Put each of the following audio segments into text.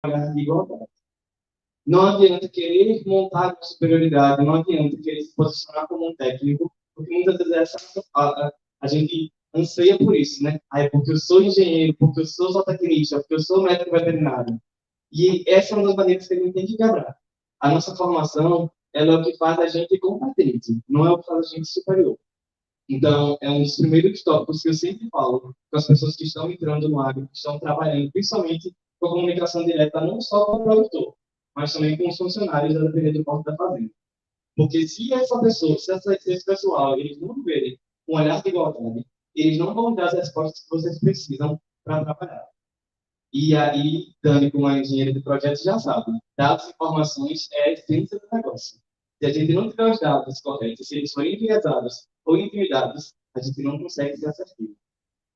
olhar de igualdade. Não adianta querer montar com superioridade, não adianta querer se posicionar como um técnico, porque muitas vezes a gente anseia por isso, né? Ah, é porque eu sou engenheiro, porque eu sou zootecnista, porque eu sou médico veterinário. E essa é uma das maneiras que a gente tem que quebrar. A nossa formação, ela é o que faz a gente competente, não é o que faz a gente superior. Então, é um dos primeiros tópicos que eu sempre falo com as pessoas que estão entrando no agro, que estão trabalhando, principalmente com a comunicação direta, não só com o produtor, mas também com os funcionários, a depender do porte da fazenda. Porque se essa pessoa, se esse pessoal, eles não verem um olhar de igualdade, eles não vão dar as respostas que vocês precisam para trabalhar. E aí, Dani, como é engenheiro de projetos, já sabe, dados e informações é a essência do negócio. Se a gente não tiver os dados corretos, se eles forem enviesados ou intimidados, a gente não consegue ser assertivo,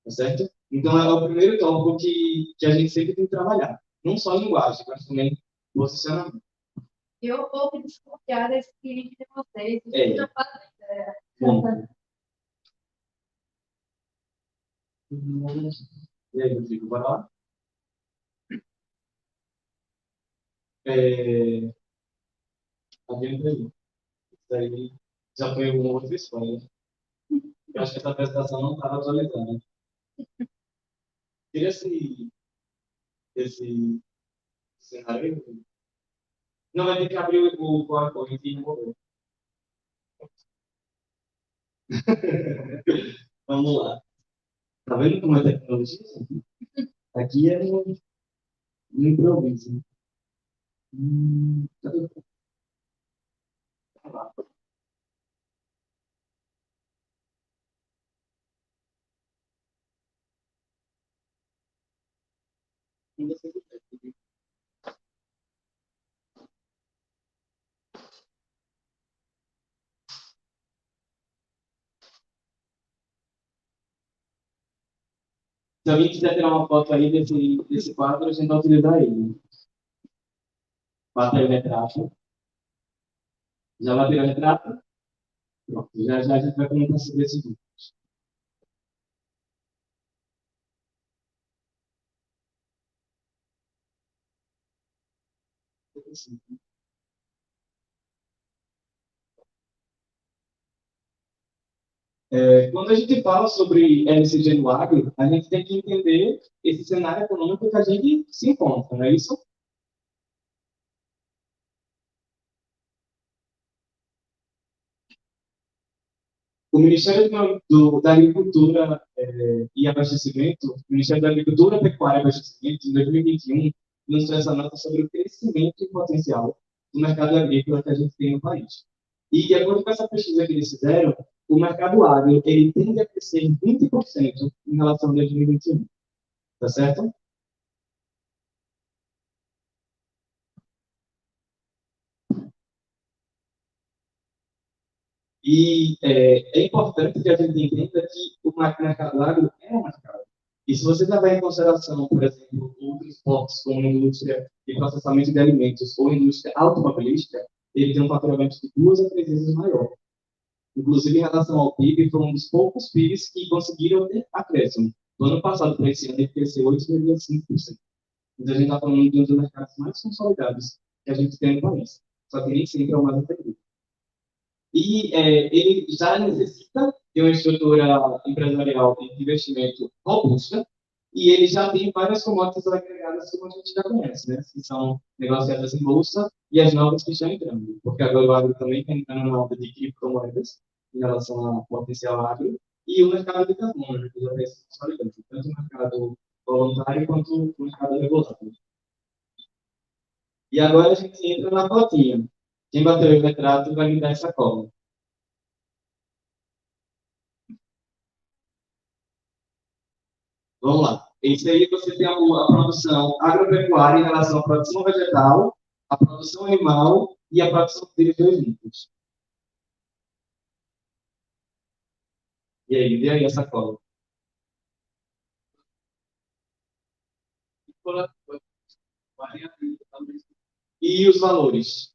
tá certo? Então, é o primeiro tópico que a gente sempre tem que trabalhar. Não só linguagem, mas também posicionamento. Eu um pouco desconfiada desse cliente de vocês. É. Já faz ideia. E aí, Rodrigo, bora lá? É, adianta aí. Isso daí já foi uma outra história. Eu acho que essa apresentação não estava atualizada. Tira esse cenário. Não, vai ter que abrir o PowerPoint e remover. Vamos lá. Tá vendo como é tecnologia? Aqui é um improviso. Cadê? Tá lá. Ainda sei que tá aqui. Se alguém quiser tirar uma foto aí desse quadro, a gente vai utilizar ele. Bater o retrato. Já bateu o retrato? Pronto. Já já a gente vai comentar sobre esse vídeo. Quando a gente fala sobre LCG no agro, a gente tem que entender esse cenário econômico que a gente se encontra, não é isso? O Ministério da Agricultura e Abastecimento, o Ministério da Agricultura, Pecuária e Abastecimento, em 2021, lançou essa nota sobre o crescimento e potencial do mercado agrícola que a gente tem no país. E, de acordo com essa pesquisa que eles fizeram, o mercado agro ele tende a crescer 20% em relação a 2021, tá certo? E é importante que a gente entenda que o mercado agro é um mercado. E se você levar em consideração, por exemplo, outros portos, como a indústria de processamento de alimentos ou a indústria automobilística, ele tem um faturamento de 2 a 3 vezes maior. Inclusive, em relação ao PIB, foi um dos poucos PIBs que conseguiram ter acréscimo. No ano passado, para esse ano, ele cresceu 8,5%. Então, a gente está falando de um dos mercados mais consolidados que a gente tem no país. Só que nem sempre é o mais efetivo. E ele já necessita de uma estrutura empresarial de investimento robusta, e ele já tem várias commodities agregadas, como a gente já conhece, né? Que são negociadas em bolsa e as novas que estão entrando. Porque agora o agro também está entrando na onda de criptomoedas, em relação ao potencial agro, e o mercado de carbono, né, que já tem essa funcionalidade, tanto o mercado voluntário quanto o mercado regulado. E agora a gente entra na cotinha. Quem bateu o retrato vai me dar essa cola. Vamos lá. Isso aí você tem a produção agropecuária em relação à produção vegetal, à produção animal e à produção de dois juntos. E aí, vê aí essa cola. E os valores?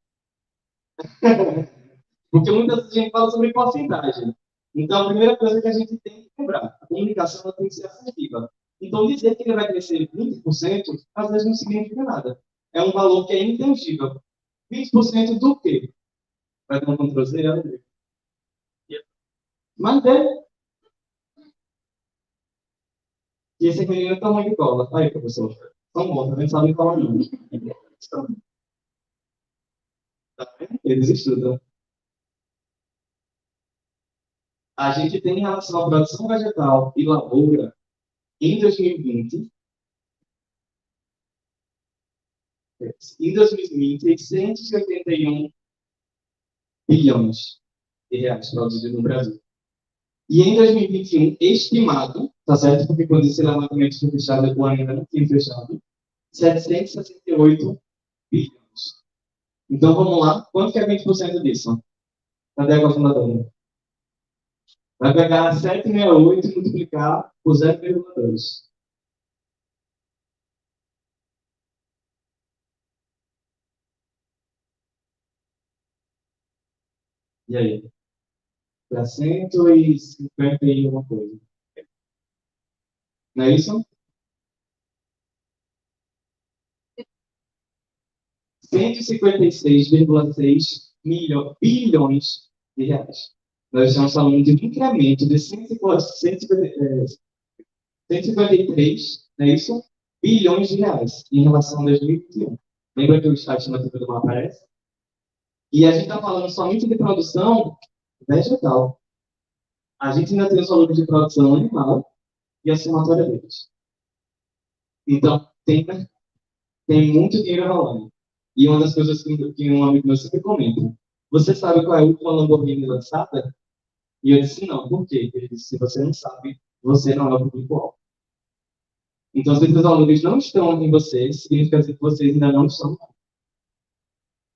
Porque muitas vezes a gente fala sobre porcentagem. Então, a primeira coisa que a gente tem que lembrar, a comunicação ela tem que ser assertiva. Então, dizer que ele vai crescer 20%, às vezes não significa nada. é um valor que é intangível. 20% do quê? Vai dar um Ctrl Z, André? Mas é. E esse menino é tamanho de cola. Aí, professor. Tão bom, também não sabe cola não. Tá vendo? Eles estudam. A gente tem em relação à produção vegetal e lavoura, em 2020, em 2020, 681 bilhões de reais produzidos no Brasil. E em 2021, estimado, tá certo? Porque quando esse levantamento foi fechado, o ano ainda não tinha fechado, 768 bilhões. Então vamos lá, quanto que é 20% disso? Cadê a calculadora? Vai pegar 768 e multiplicar por 0,2. E aí? Para 150 e uma coisa. Não é isso? 156,6 bilhões de reais. Nós estamos falando de um incremento de 153, não é isso? Bilhões de reais em relação a 2021. Lembra que o estatístico do mapa aparece? E a gente está falando somente de produção vegetal. A gente ainda tem os valores de produção animal e a somatória deles. Então, tem muito dinheiro rolando. E uma das coisas que um amigo meu sempre comenta, você sabe qual é a última Lamborghini lançada? E eu disse, não, por quê? Ele disse, se você não sabe, você não é o público-alvo. Então, se esses valores não estão em vocês, significa que vocês ainda não estão.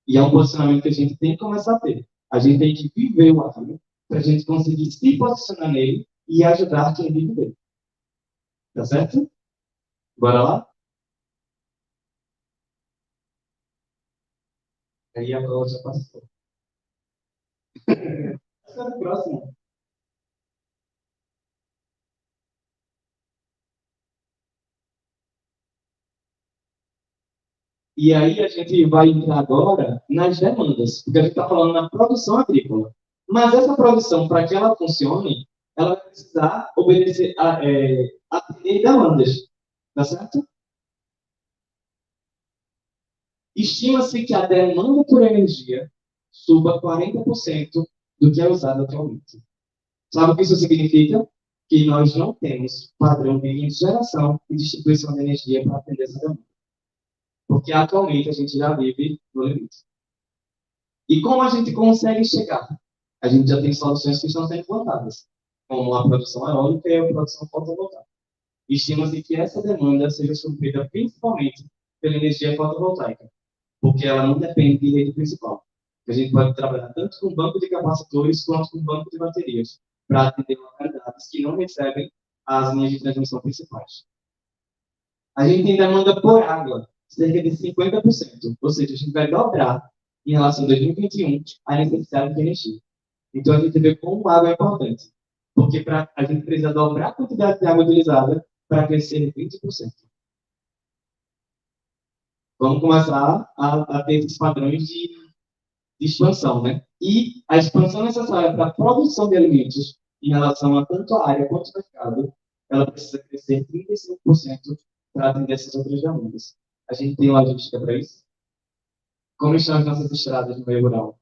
E é um posicionamento que a gente tem que começar a ter. A gente tem que viver o agro para a gente conseguir se posicionar nele e ajudar quem vive dele. Tá certo? Bora lá? Aí a prova já passou. Essa é a próxima. E aí a gente vai entrar agora nas demandas, porque a gente está falando na produção agrícola. Mas essa produção, para que ela funcione, ela vai precisar obedecer atender demandas. Tá certo? Estima-se que a demanda por energia suba 40% do que é usado atualmente. Sabe o que isso significa? Que nós não temos padrão mínimo de geração e distribuição de energia para atender essa demanda. Porque atualmente a gente já vive no limite. E como a gente consegue chegar? A gente já tem soluções que estão sendo implantadas, como a produção eólica e a produção fotovoltaica. Estima-se que essa demanda seja suprida principalmente pela energia fotovoltaica, porque ela não depende de rede principal. A gente pode trabalhar tanto com banco de capacitores quanto com banco de baterias, para atender localidades que não recebem as linhas de transmissão principais. A gente tem demanda por água, cerca de 50%, ou seja, a gente vai dobrar em relação a 2021 a necessidade de energia. Então a gente vê como a água é importante, porque a gente precisa dobrar a quantidade de água utilizada para crescer em 20%. Vamos começar a ter esses padrões de expansão, né? E a expansão necessária para a produção de alimentos em relação a tanto a área quanto o mercado, ela precisa crescer 35% para atender essas outras demandas. A gente tem logística para isso? Como estão as nossas estradas no meio rural?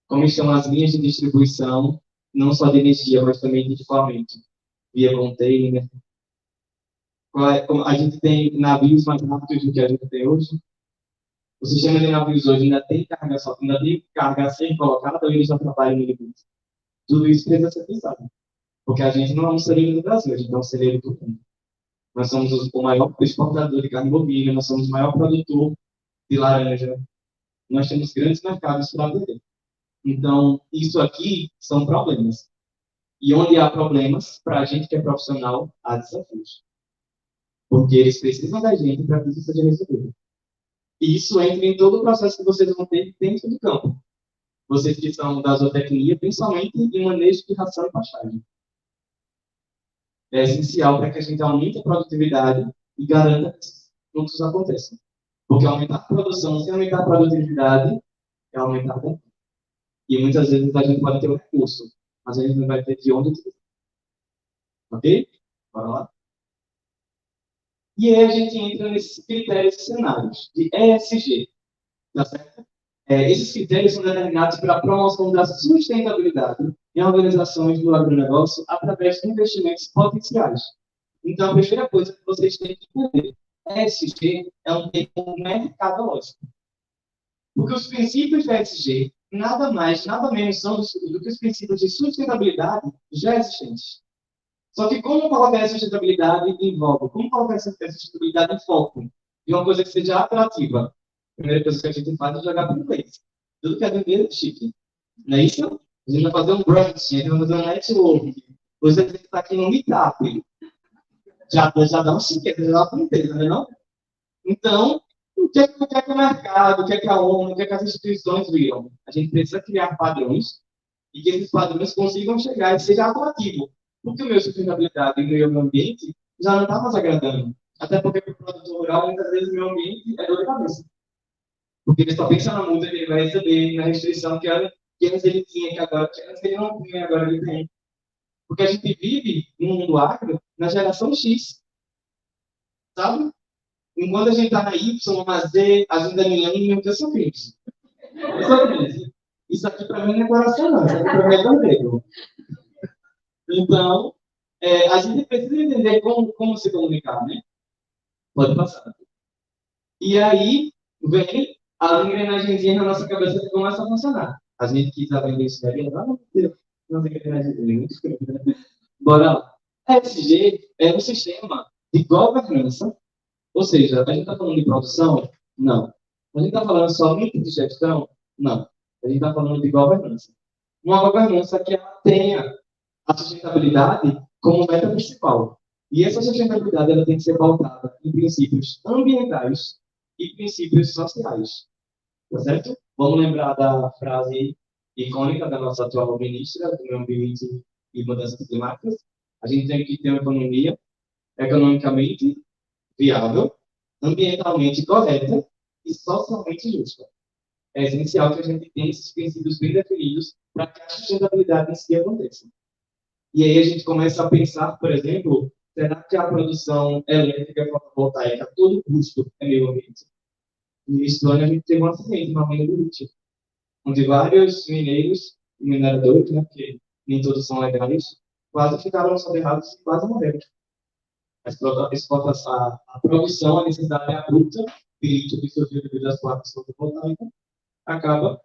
Como estão as linhas de distribuição, não só de energia, mas também de equipamento? Via container. A gente tem navios mais rápidos do que a gente tem hoje? O sistema de navios hoje ainda tem carga a ser colocada ou eles já trabalham no limite? Tudo isso precisa ser pensado. Porque a gente não é um celeiro do Brasil, a gente é um celeiro do mundo. Nós somos o maior exportador de carne bovina, nós somos o maior produtor de laranja. Nós temos grandes mercados para atender. Então, isso aqui são problemas. E onde há problemas, para a gente que é profissional, há desafios. Porque eles precisam da gente para que isso seja resolvido. E isso entra em todo o processo que vocês vão ter dentro do campo. Vocês que são da zootecnia, principalmente em manejo de ração e pastagem. É essencial para que a gente aumente a produtividade e garanta que os frutos aconteçam. Porque aumentar a produção sem aumentar a produtividade é aumentar a demanda. E muitas vezes a gente pode ter o recurso, mas a gente não vai ter de onde utilizar. Ok? Bora lá? E aí a gente entra nesses critérios e cenários de ESG. Tá certo? Esses critérios são determinados para a promoção da sustentabilidade em organizações do agronegócio através de investimentos potenciais. Então, a primeira coisa que vocês têm que entender, ESG é um termo mercadológico. Porque os princípios da ESG nada mais, nada menos são do que os princípios de sustentabilidade já existentes. Só que como colocar essa sustentabilidade em voga? Como colocar essa sustentabilidade em foco? De uma coisa que seja atrativa. A primeira coisa que a gente faz é jogar para o inglês. Tudo que é dinheiro é chique. Não é isso? A gente vai fazer um brunch, a gente vai fazer um network. Hoje a gente está aqui no meetup. Já dá um chique, já dá para inteiro, não é não? Então, o que é que o mercado, o que é que a ONU, o que é que as instituições viram? A gente precisa criar padrões e que esses padrões consigam chegar e seja atrativo. Porque o meu sustentabilidade e o meio ambiente já não está mais agradando. Até porque para o produtor rural, muitas vezes o meio ambiente é dor de cabeça. Porque ele só pensa na multa que ele vai receber, na restrição que antes ele tinha, que antes ele não tinha, agora ele tem. Porque a gente vive no mundo agro na geração X, sabe? Enquanto a gente está na Y, na Z, a gente é milênio, eu sou crise. Eu sou crise. Isso aqui para mim não é coração, não. Isso aqui para mim é também. Então, a gente precisa entender como se comunicar, né? Pode passar. E aí, vem as engrenagenzinhas na nossa cabeça que começam a funcionar. A gente quis aprender isso daí, não, não engrenagenzinhas. Bora lá. ESG é um sistema de governança, ou seja, a gente está falando de produção? Não. A gente está falando somente de gestão? Não. A gente está falando de governança. Uma governança que ela tenha a sustentabilidade como meta principal. E essa sustentabilidade ela tem que ser pautada em princípios ambientais e princípios sociais. Tá certo? Vamos lembrar da frase icônica da nossa atual ministra do Meio Ambiente e Mudanças Climáticas. A gente tem que ter uma economia economicamente viável, ambientalmente correta e socialmente justa. É essencial que a gente tenha esses princípios bem definidos para que a sustentabilidade em si aconteça. E aí a gente começa a pensar, por exemplo, será que a produção elétrica fotovoltaica a todo custo é meio ambiente? No início do ano a gente teve um acidente na mina do lítio, onde vários mineiros e mineradores, né, porque nem todos são legais, quase ficaram soterrados e quase morreram. A produção, a necessidade abrupta de lítio que surgiu devido às placas fotovoltaicas, acaba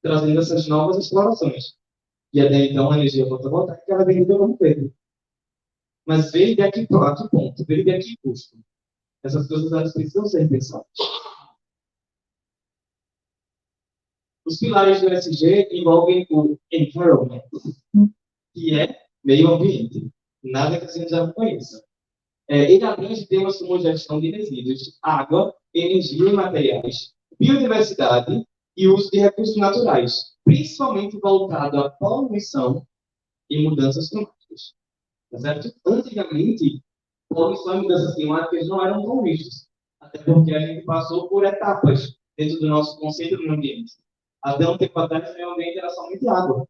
trazendo essas novas explorações. E até então a energia fotovoltaica era vendida como verde. Mas veio de aqui a que ponto? Veio de aqui custo. Essas coisas elas precisam ser pensadas. Os pilares do ESG envolvem o environment, que é meio ambiente. Nada que a gente já conheça. Ele abrange temas como gestão de resíduos, água, energia e materiais, biodiversidade e uso de recursos naturais, principalmente voltado à poluição e mudanças climáticas. Tá certo? Antigamente, poluição e mudanças climáticas não eram tão vistos, até porque a gente passou por etapas dentro do nosso conceito do meio ambiente. Até um tempo atrás, o meio ambiente era somente água.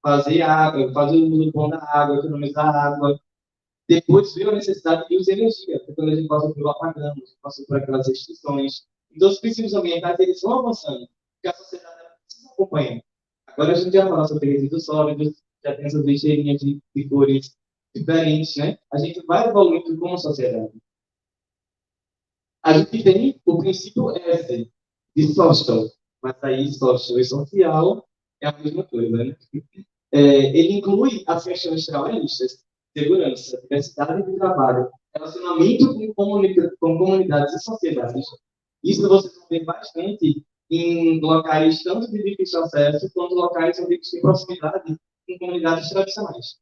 Fazer água, fazer o uso bom da água, economizar água. Depois veio a necessidade de usar energia, porque quando a gente passou pelo apagão, a gente passou por aquelas restrições. Então, os princípios ambientais eles vão avançando, porque a sociedade precisa acompanhar. Agora a gente já fala sobre resíduos sólidos, já tem essas lixeirinhas de cores diferentes, né? A gente vai evoluindo como sociedade. A gente tem o princípio S, de social, mas aí social e social é a mesma coisa, né? Ele inclui as questões trabalhistas, segurança, diversidade de trabalho, relacionamento com comunidades e sociedades. Isso vocês vão ver bastante em locais tanto de difícil acesso quanto locais onde tem proximidade com comunidades tradicionais.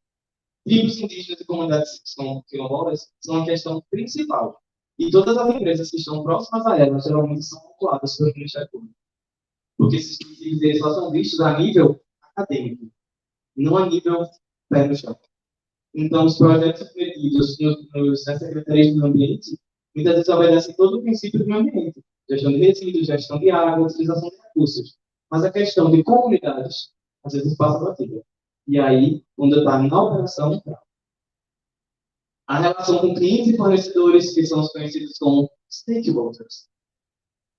Tribos indígenas e comunidades que são quilombolas são a questão principal. E todas as empresas que estão próximas a elas geralmente são atuadas pelo Ministério Público. Porque esses princípios só são vistos a nível acadêmico, não a nível pé no chão. Então, os projetos submetidos nas secretarias do meio ambiente, muitas vezes obedecem todo o princípio do meio ambiente. gestão de resíduos, gestão de água, utilização de recursos. Mas a questão de comunidades, às vezes passa batida. E aí, quando está na operação, a relação com clientes e fornecedores, que são os conhecidos como stakeholders,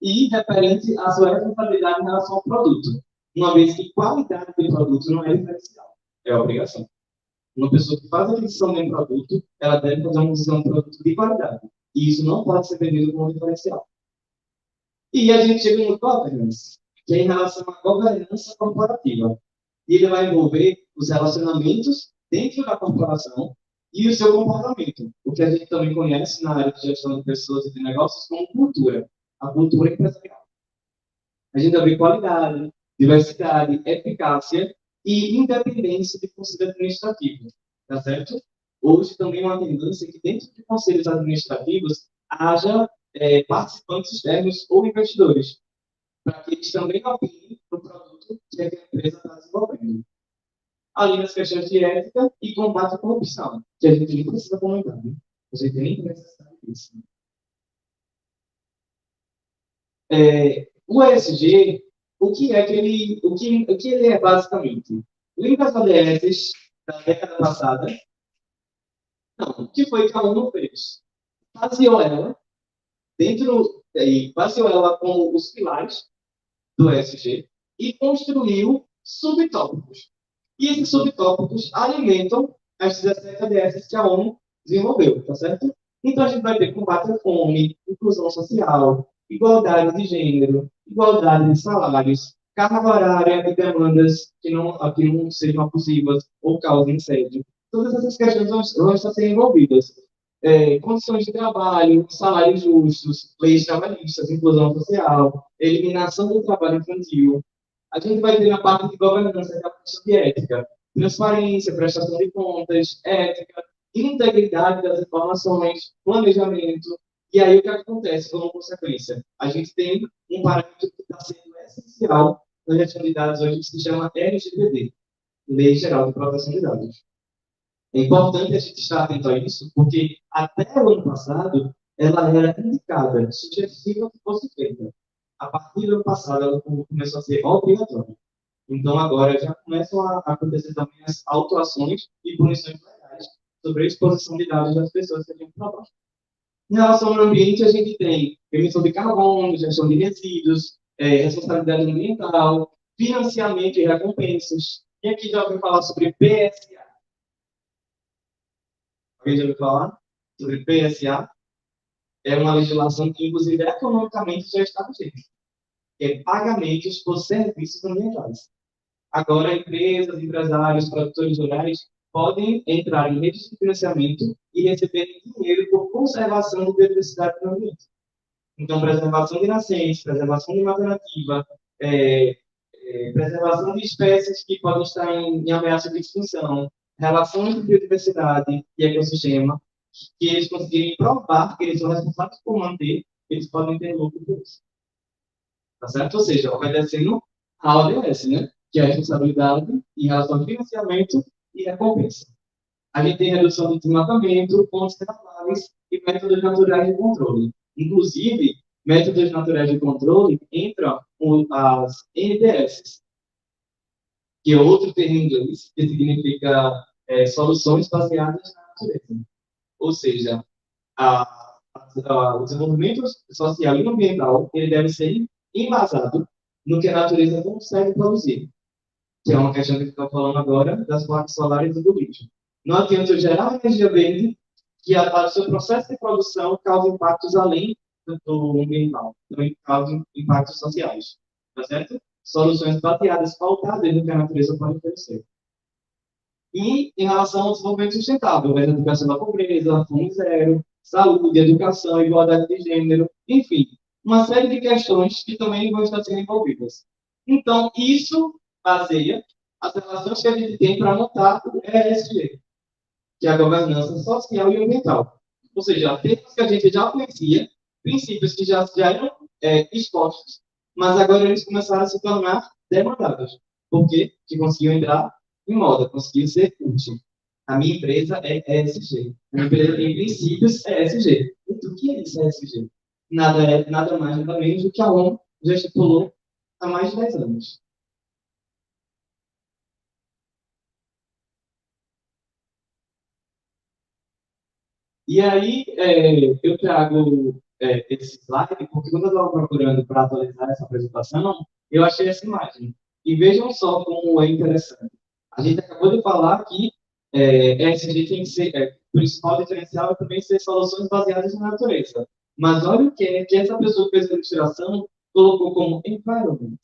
e referente à sua responsabilidade em relação ao produto, uma vez que qualidade do produto não é diferencial, é obrigação. Uma pessoa que faz a aquisição de um produto, ela deve fazer uma aquisição de um produto de qualidade, e isso não pode ser vendido como diferencial. E a gente chega no governance, que é em relação à governança corporativa. E ele vai envolver os relacionamentos dentro da corporação e o seu comportamento, o que a gente também conhece na área de gestão de pessoas e de negócios como cultura, a cultura empresarial. A gente vai ver qualidade, diversidade, eficácia e independência de conselho administrativo, tá certo? Hoje também é uma tendência que dentro de conselhos administrativos haja participantes externos ou investidores, para que eles também opinem no produto que a empresa está desenvolvendo. Além das questões de ética e combate à corrupção, que a gente nem precisa comentar, né? A gente nem precisa disso. O ESG, o que ele é basicamente? Lembra as ODS da década passada? Não, o que foi que a ONU fez? Baseou ela baseou ela com os pilares do ESG e construiu subtópicos. E esses subtópicos alimentam as 17 ODS que a ONU desenvolveu, tá certo? Então, a gente vai ter combate à fome, inclusão social, igualdade de gênero, igualdade de salários, carga horária e demandas que não sejam abusivas ou causem assédio. Todas essas questões vão estar sendo envolvidas. Condições de trabalho, salários justos, leis trabalhistas, inclusão social, eliminação do trabalho infantil. A gente vai ter na parte de governança a questão de ética, transparência, prestação de contas, ética, integridade das informações, planejamento. E aí o que acontece como consequência? A gente tem um parâmetro que está sendo essencial na gestão de dados hoje, que se chama LGPD, Lei Geral de Proteção de Dados. É importante a gente estar atento a isso, porque até o ano passado ela era indicada, sugestiva que fosse feita. A partir do ano passado ela começou a ser obrigatória. Então agora já começam a acontecer também as autuações e punições legais sobre a exposição de dados das pessoas que a gente trabalha. Em relação ao meio ambiente, a gente tem emissão de carbono, gestão de resíduos, responsabilidade ambiental, financiamento e recompensas. E aqui já ouviu falar sobre PSA. Alguém já ouviu falar sobre PSA? É uma legislação que, inclusive, economicamente já está vigente. É pagamentos por serviços ambientais. Agora, empresas, empresários, produtores rurais podem entrar em redes de financiamento e receber dinheiro por conservação de biodiversidade do ambiente. Então, preservação de nascentes, preservação de mata nativa, preservação de espécies que podem estar em ameaça de extinção, relação entre biodiversidade e ecossistema, que eles conseguirem provar que eles são responsáveis por manter, eles podem ter lucro por isso. Tá certo? Ou seja, obedecendo a ODS, né? Que é a responsabilidade em relação ao financiamento e recompensa. A gente tem redução do desmatamento, pontos renováveis e métodos naturais de controle. Inclusive, métodos naturais de controle entram as NDS, que é outro termo em inglês, que significa soluções baseadas na natureza. Ou seja, o desenvolvimento social e ambiental ele deve ser embasado no que a natureza consegue produzir, que é uma questão que a gente está falando agora das placas solares e do lítio. Não adianta eu gerar energia verde que o seu processo de produção causa impactos além do ambiental, também causa impactos sociais, tá certo? Soluções baseadas, pautadas no que a natureza pode oferecer. E em relação ao desenvolvimento sustentável, a educação da pobreza, fome zero, saúde, educação, igualdade de gênero, enfim, uma série de questões que também vão estar sendo envolvidas. Então, isso baseia as relações que a gente tem para montar o ESG, que é a governança social e ambiental. Ou seja, termos que a gente já conhecia, princípios que já eram expostos, mas agora eles começaram a se tornar demandados. Por quê? Que conseguiu entrar em moda, conseguiu ser útil. A minha empresa é ESG. A minha empresa tem princípios ESG. Então, o que é isso ESG? nada mais, nada menos do que a ONU já estipulou há mais de 10 anos. E aí, eu trago esse slide, porque quando eu estava procurando para atualizar essa apresentação, eu achei essa imagem. E vejam só como é interessante. A gente acabou de falar que ESG tem que ser, o principal diferencial é também ser soluções baseadas na natureza. Mas olha o que é que essa pessoa que fez a ilustração colocou como environment,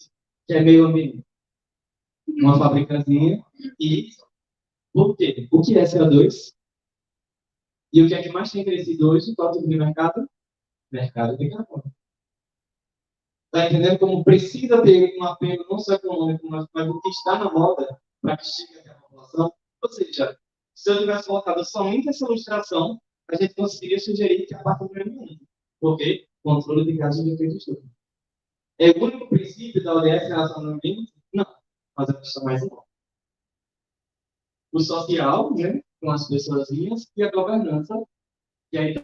que é meio ambiente. Uma fabricazinha. E por quê? O que é CO2? E o que é que mais tem crescido hoje? Qual tipo de mercado? Mercado de carbono. Está entendendo como precisa ter um apelo não só econômico, mas o que está na moda para que chegue até a população? Ou seja, se eu tivesse colocado somente essa ilustração, a gente conseguiria sugerir que a parte do meio ambiente. Por quê? Controle de gases de efeito estufa. É o único princípio da ODS em relação ao meio ambiente? Não. Mas a questão mais importante. O social, né, com as pessoas, e a governança, que aí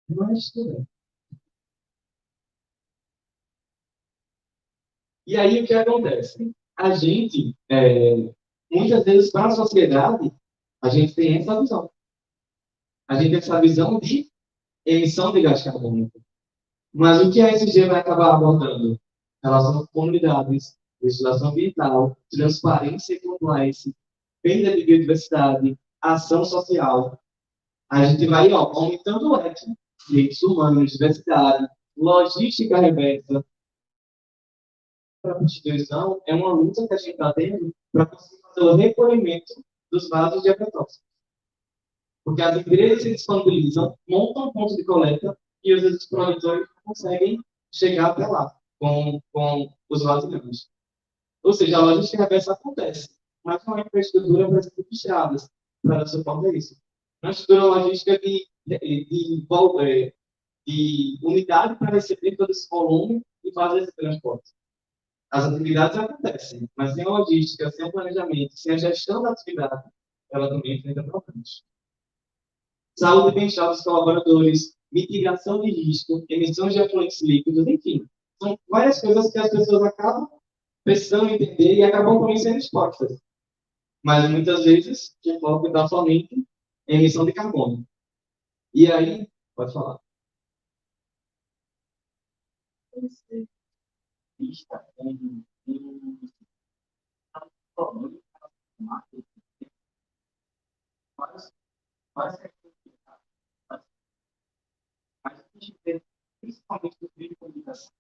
não é estudante. E aí o que acontece? A gente, muitas vezes, para a sociedade, a gente tem essa visão. A gente tem essa visão de emissão de gás carbônico. Mas o que a ESG vai acabar abordando? Relação com comunidades, legislação ambiental, transparência e compliance, perda de biodiversidade, ação social. A gente vai aumentando o leque, direitos humanos, diversidade, logística reversa, para a Constituição é uma luta que a gente está tendo para conseguir fazer o recolhimento dos vasos de agrotóxicos. Porque as empresas se disponibilizam, montam um ponto de coleta e os produtores não conseguem chegar até lá com os vasos grandes. Ou seja, a logística reversa acontece, mas não é infraestrutura para ser estradas para dar suporte a isso. Uma estrutura logística de unidade para receber todo esse volume e fazer esse transporte. As atividades acontecem, mas sem a logística, sem o planejamento, sem a gestão da atividade, ela também enfrenta problemas. Saúde e bem-estar dos colaboradores, mitigação de risco, emissões de efluentes líquidos, enfim. São várias coisas que as pessoas acabam precisando entender e acabam também sendo expostas. Mas muitas vezes, o foco está somente em emissão de carbono. E aí, pode falar. Está mas a gente vê, principalmente no meio de comunicação,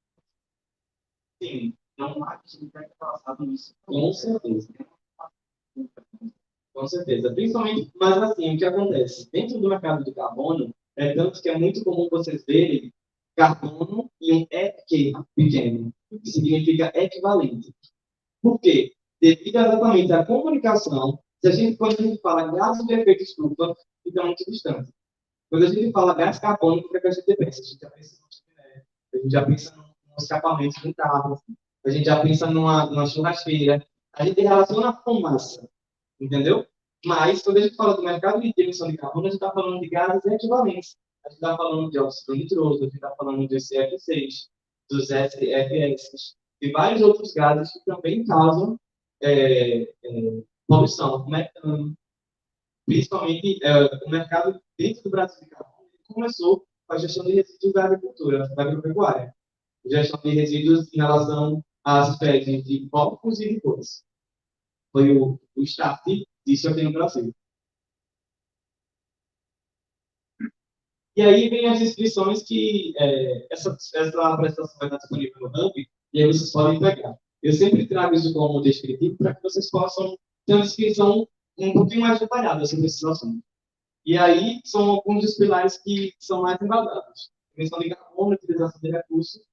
sim, é um marketing que tem passado nisso. Com certeza. Com certeza. Principalmente, mas assim, o que acontece? Dentro do mercado de carbono, é tanto que é muito comum vocês verem carbono e um EQ pequeno, que significa equivalente. Por quê? Devido exatamente à comunicação, se a gente, quando a gente fala gases de efeito estufa, fica muito distante. Quando a gente fala gás carbônico, o que a gente pensa? A gente já pensa no chaminé, a gente já pensa no escapamento de um carro, a gente já pensa numa churrasqueira, a gente relaciona a fumaça, entendeu? Mas, quando a gente fala do mercado de emissão de carbono, a gente está falando de gases equivalentes. A gente está falando de óxido nitroso, a gente está falando do CF6, dos SFS, e vários outros gases que também causam poluição, metano. Principalmente, o mercado dentro do Brasil de carbono começou com a gestão de resíduos da agricultura, da agropecuária. Gestão de resíduos em relação às espécies de porcos e de bois. Foi o start disso aqui no Brasil. E aí vem as inscrições que essa apresentação vai estar disponível no Hub, e aí vocês podem pegar. Eu sempre trago isso como descritivo para que vocês possam ter uma descrição um pouquinho mais detalhada sobre esse assunto. E aí são alguns dos pilares que são mais embasados. Emissão de carbono, utilização de recursos.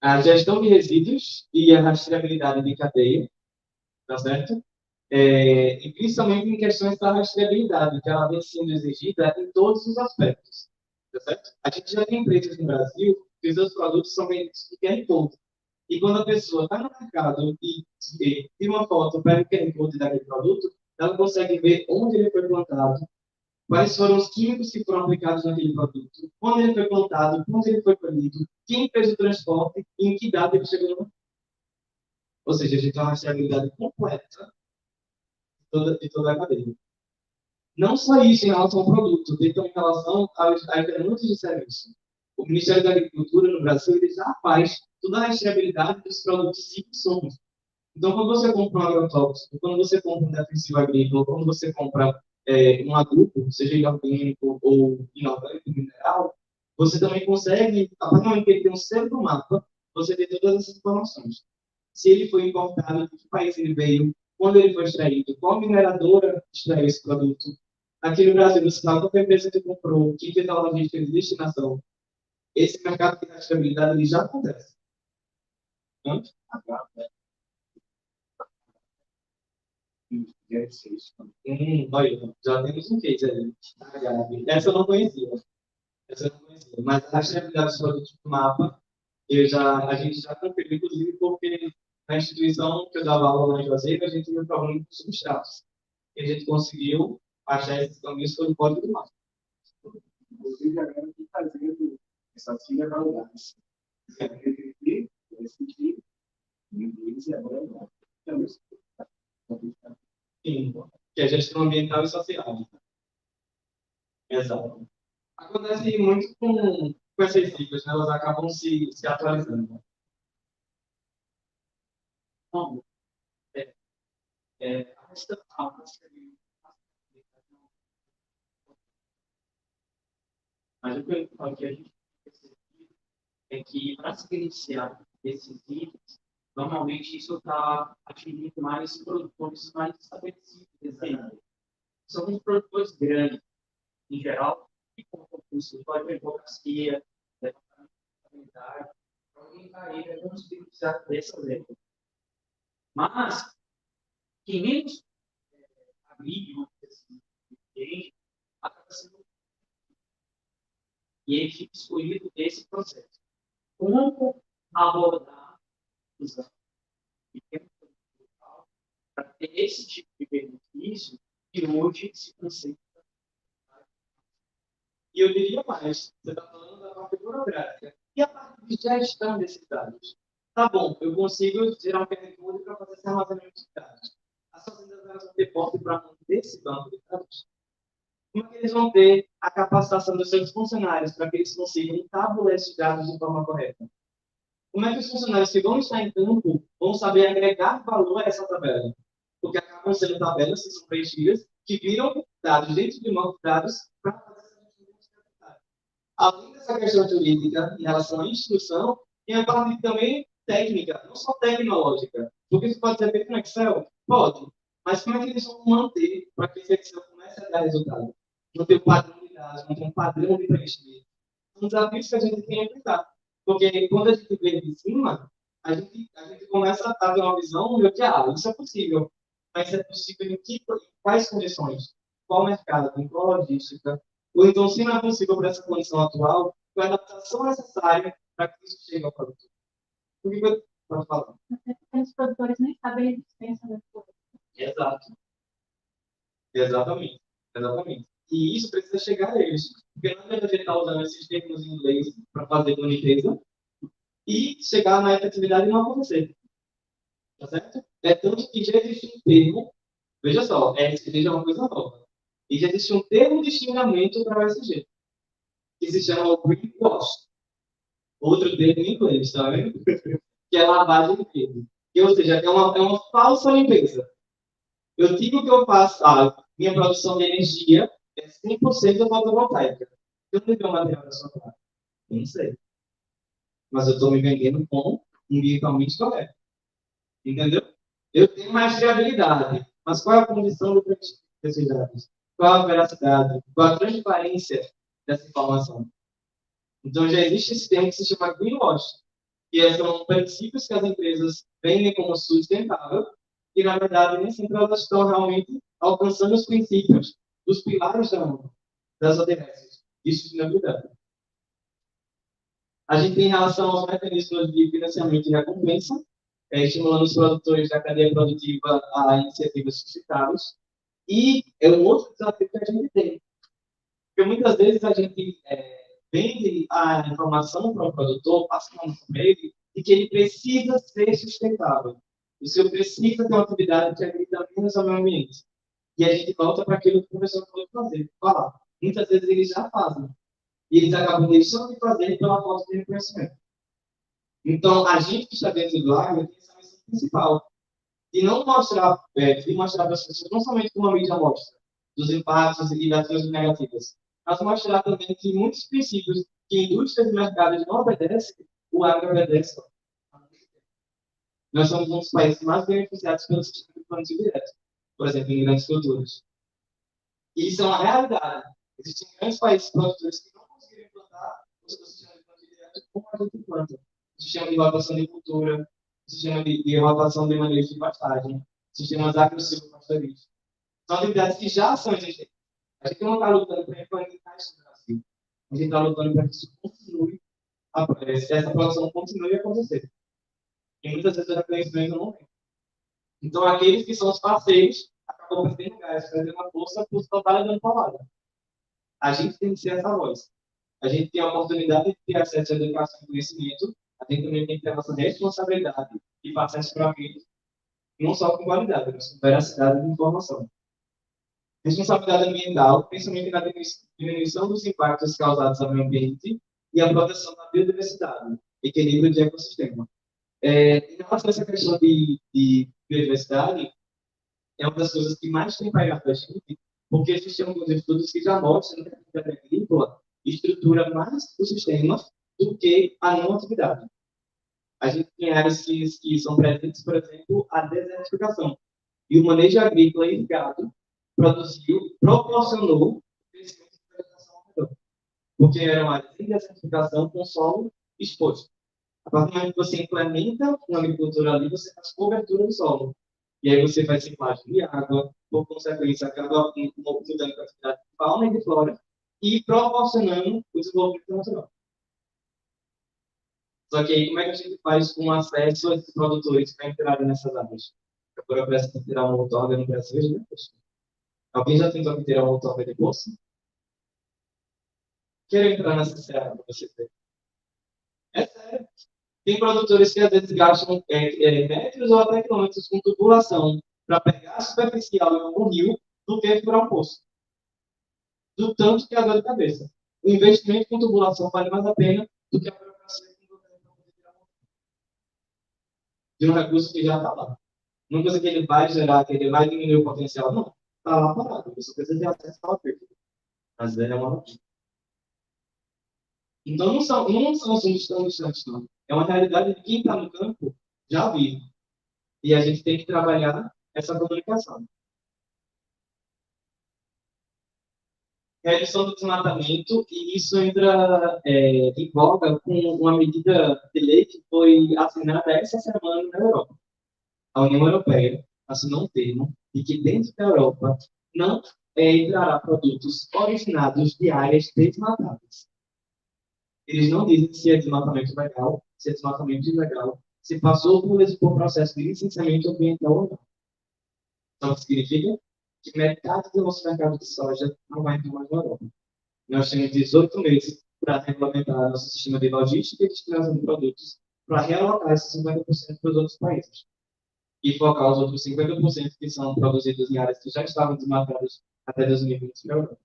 A gestão de resíduos e a rastreabilidade de cadeia, tá certo? E principalmente em questões da rastreabilidade, que ela vem sendo exigida em todos os aspectos, tá certo? A gente já tem empresas no Brasil que os seus produtos são vendidos por QR Code. E quando a pessoa está no mercado e tira uma foto, pega o QR Code daquele produto, ela consegue ver onde ele foi plantado, quais foram os químicos que foram aplicados naquele produto, quando ele foi plantado, quando ele foi colhido, quem fez o transporte e em que data ele chegou no mercado. Ou seja, a gente tem uma rastreabilidade completa de toda a cadeia. Não só isso em relação ao produto, tem também em relação aos incrementos de serviço. O Ministério da Agricultura no Brasil ele já faz toda a rastreabilidade dos produtos e insumos. Então, quando você compra um agrotóxico, quando você compra um defensivo agrícola, quando você compra um adubo, seja ele orgânico ou inorgânico, mineral, você também consegue, a partir do momento que ele tem um selo do mapa, você tem todas essas informações. Se ele foi importado, de que país ele veio, quando ele foi extraído, qual mineradora extraiu esse produto. Aqui no Brasil, você sabe qual foi a empresa que comprou, que fez a logística de destinação. Esse mercado de rastreabilidade ele já acontece. Antes? Olha, já temos um case ali. Essa eu não conhecia. Mas a rastreabilidade dos produtos do mapa, a gente já conferiu, inclusive, porque na instituição que eu dava aula lá em Juazeiro, a gente teve um problema com substratos. E a gente conseguiu achar esses caminhos pelo código do mapa. Inclusive, agora eu estou fazendo essa trilha para lugares. Esse aqui, em inglês e agora não. Sim, que é gestão ambiental e social. Exato. Acontece muito com essas siglas, né? Elas acabam se atualizando. Bom, a questão mas o que eu falo que a gente percebe é que para se iniciar esses itens, normalmente isso está atingindo mais produtores mais estabelecidos. São os produtores grandes, em geral, que contam com escritório de advocacia, departamento de contabilidade, para orientar ele a como se beneficiar dessa lei. Mas, quem menos abriga, acaba sendo e ele fica excluído desse processo. Como abordar os dados para ter esse tipo de benefício que hoje se concentra? E eu diria mais, você está falando da parte burocrática. E a parte de gestão desses dados? Tá bom, eu consigo gerar um QR para fazer esse armazenamento de dados. As fazendas vão ter porte para manter esse banco de dados? Como é que eles vão ter a capacitação dos seus funcionários para que eles consigam tabular esses dados de forma correta? Como é que os funcionários que vão estar em campo vão saber agregar valor a essa tabela? Porque acabam sendo tabelas que são preenchidas, que viram dados dentro de um banco de dados para fazer essa gestão. Além dessa questão jurídica em relação à instrução, tem a parte também técnica, não só tecnológica. Porque isso pode ser feito no Excel? Pode. Mas como é que eles vão manter para que esse Excel comece a dar resultado? Não ter um padrão de dados, não ter um padrão de preenchimento. São desafios que a gente tem que enfrentar. Porque quando a gente vê de cima, a gente começa a ter uma visão de que, isso é possível. Mas é possível em quais condições? Qual mercado? Em qual logística? Ou então, se não é possível para essa condição atual, qual é a adaptação necessária para que isso chegue ao produto? O que eu posso falar? Os produtores nem sabem a existência das coisas. Exato. Exatamente. E isso precisa chegar a eles. Porque não adianta a gente estar usando esses termos em inglês para fazer com limpeza e chegar na efetividade e não acontecer. Tá certo? É tanto que já existe um termo, veja só, ESG é uma coisa nova. E já existe um termo de xingamento para o ESG, que se chama greenwash. Outro termo em inglês, tá vendo? Que é lavagem de dinheiro. Ou seja, é uma falsa limpeza. Eu digo que eu faço, minha produção de energia é 100% fotovoltaica. Eu não tenho material da sua parte. Não sei. Mas eu estou me vendendo como ambientalmente correto. Entendeu? Eu tenho mais viabilidade. Mas qual é a condição do preenchimento desses dados? Qual a veracidade? Qual a transparência dessa informação? Então, já existe esse termo que se chama greenwash, que são princípios que as empresas vendem como sustentável, e, na verdade, nem sempre elas estão realmente alcançando os princípios dos pilares das ODMs de sustentabilidade. A gente tem em relação aos mecanismos de financiamento e recompensa, estimulando os produtores da cadeia produtiva a iniciativas sustentáveis. E é um outro desafio que a gente tem. Porque muitas vezes a gente vende a informação para o produtor, passa para ele, de que ele precisa ser sustentável. O seu precisa ter uma atividade que agrida menos ao meio ambiente. E a gente volta para aquilo que o professor falou fazer, falar. Muitas vezes eles já fazem. E eles acabam deixando de fazer pela falta de reconhecimento. Então, a gente que está dentro do agro tem essa missão principal. De não mostrar, de mostrar para as pessoas, não somente como a mídia mostra, dos impactos e das coisas negativas, mas mostrar também que muitos princípios que indústrias e mercados não obedecem, o agro obedece. Nós somos um dos países mais beneficiados pelo sistema de plantio direto, por exemplo, em grandes culturas. E isso é uma realidade. Existem grandes países produtores que não conseguiram implantar o sistema de plantio direto como a gente implanta. O sistema de rotação de cultura, o sistema de rotação de manejo de pastagem, sistemas agro-silvopastoríferos. São atividades que já são existentes. A gente não está lutando para implementar isso no Brasil. A gente está lutando para que isso continue, essa produção continue a acontecer. E muitas vezes o reconhecimento não vem. Então, aqueles que são os parceiros acabam perdendo gás, perdendo a força por estar dando palavra. A gente tem que ser essa voz. A gente tem a oportunidade de ter acesso à educação e conhecimento, a gente também tem que ter a nossa responsabilidade de passar isso para frente, não só com qualidade, mas com veracidade de informação. Responsabilidade ambiental, principalmente na diminuição dos impactos causados ao meio ambiente e a proteção da biodiversidade, equilíbrio de ecossistema. Em relação a essa questão de biodiversidade, é uma das coisas que mais tem pegado a gente, porque existem alguns estudos que já mostram que a atividade agrícola estrutura mais o sistema do que a não atividade. A gente tem áreas que são presentes, por exemplo, a desertificação. E o manejo agrícola irrigado proporcionou o crescimento de vegetação ao redor. Porque era uma área de desertificação com solo exposto. A partir do momento que você implementa uma agricultura ali, você faz cobertura do solo. E aí você faz ciclagem de água, por consequência, acaba mudando a quantidade de fauna e de flora e proporcionando o desenvolvimento natural. Só que aí, como é que a gente faz com acesso a esses produtores para entrarem nessas áreas? Agora parece que tirar uma outorga no Brasil, né? Alguém já tentou tirar uma outorga de bolsa? Quero entrar nessa seara para você ver. É sério. Tem produtores que às vezes gastam metros ou até quilômetros com tubulação para pegar a superficial em algum rio do que furar um poço. Do tanto que é a dor de cabeça. O investimento com tubulação vale mais a pena do que a burocracia que de um recurso que já está lá. Não coisa que ele vai gerar, que ele vai diminuir o potencial, não. Está lá parado. Você precisa ter acesso à perda. Mas é uma maravilha. Então, não são assuntos tão distantes, não. É uma realidade de quem está no campo já vive. E a gente tem que trabalhar essa comunicação. Redução do desmatamento, e isso entra em voga com uma medida de lei que foi assinada essa semana na Europa. A União Europeia assinou um termo de que dentro da Europa não entrará produtos originados de áreas desmatadas. Eles não dizem se é desmatamento legal, se é desmatamento ilegal, se passou por processo de licenciamento ambiental ou não. Então, o que significa que metade do nosso mercado de soja não vai entrar mais na Europa. Nós temos 18 meses para regulamentar nosso sistema de logística e destinação de produtos para realocar esses 50% para os outros países. E focar os outros 50% que são produzidos em áreas que já estavam desmatadas até 2020 na Europa.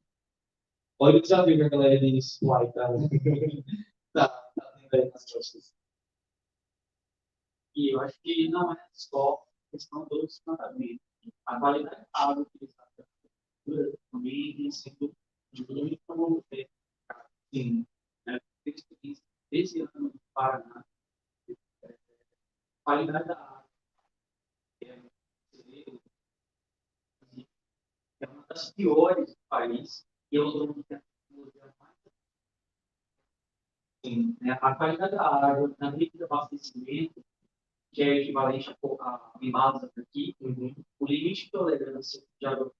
Olha o desafio que a galera de Uai tá tendo aí nas costas. E eu acho que não é só questão do desmatamento. A qualidade da água utilizada pela agricultura também tem sido muito assim, né? Esse ano no Paraná, a qualidade da água é uma das piores do país e eu estou muito mais assim, né? A qualidade da água, na rede de abastecimento, que é equivalente a Limasa aqui, o limite de tolerância de água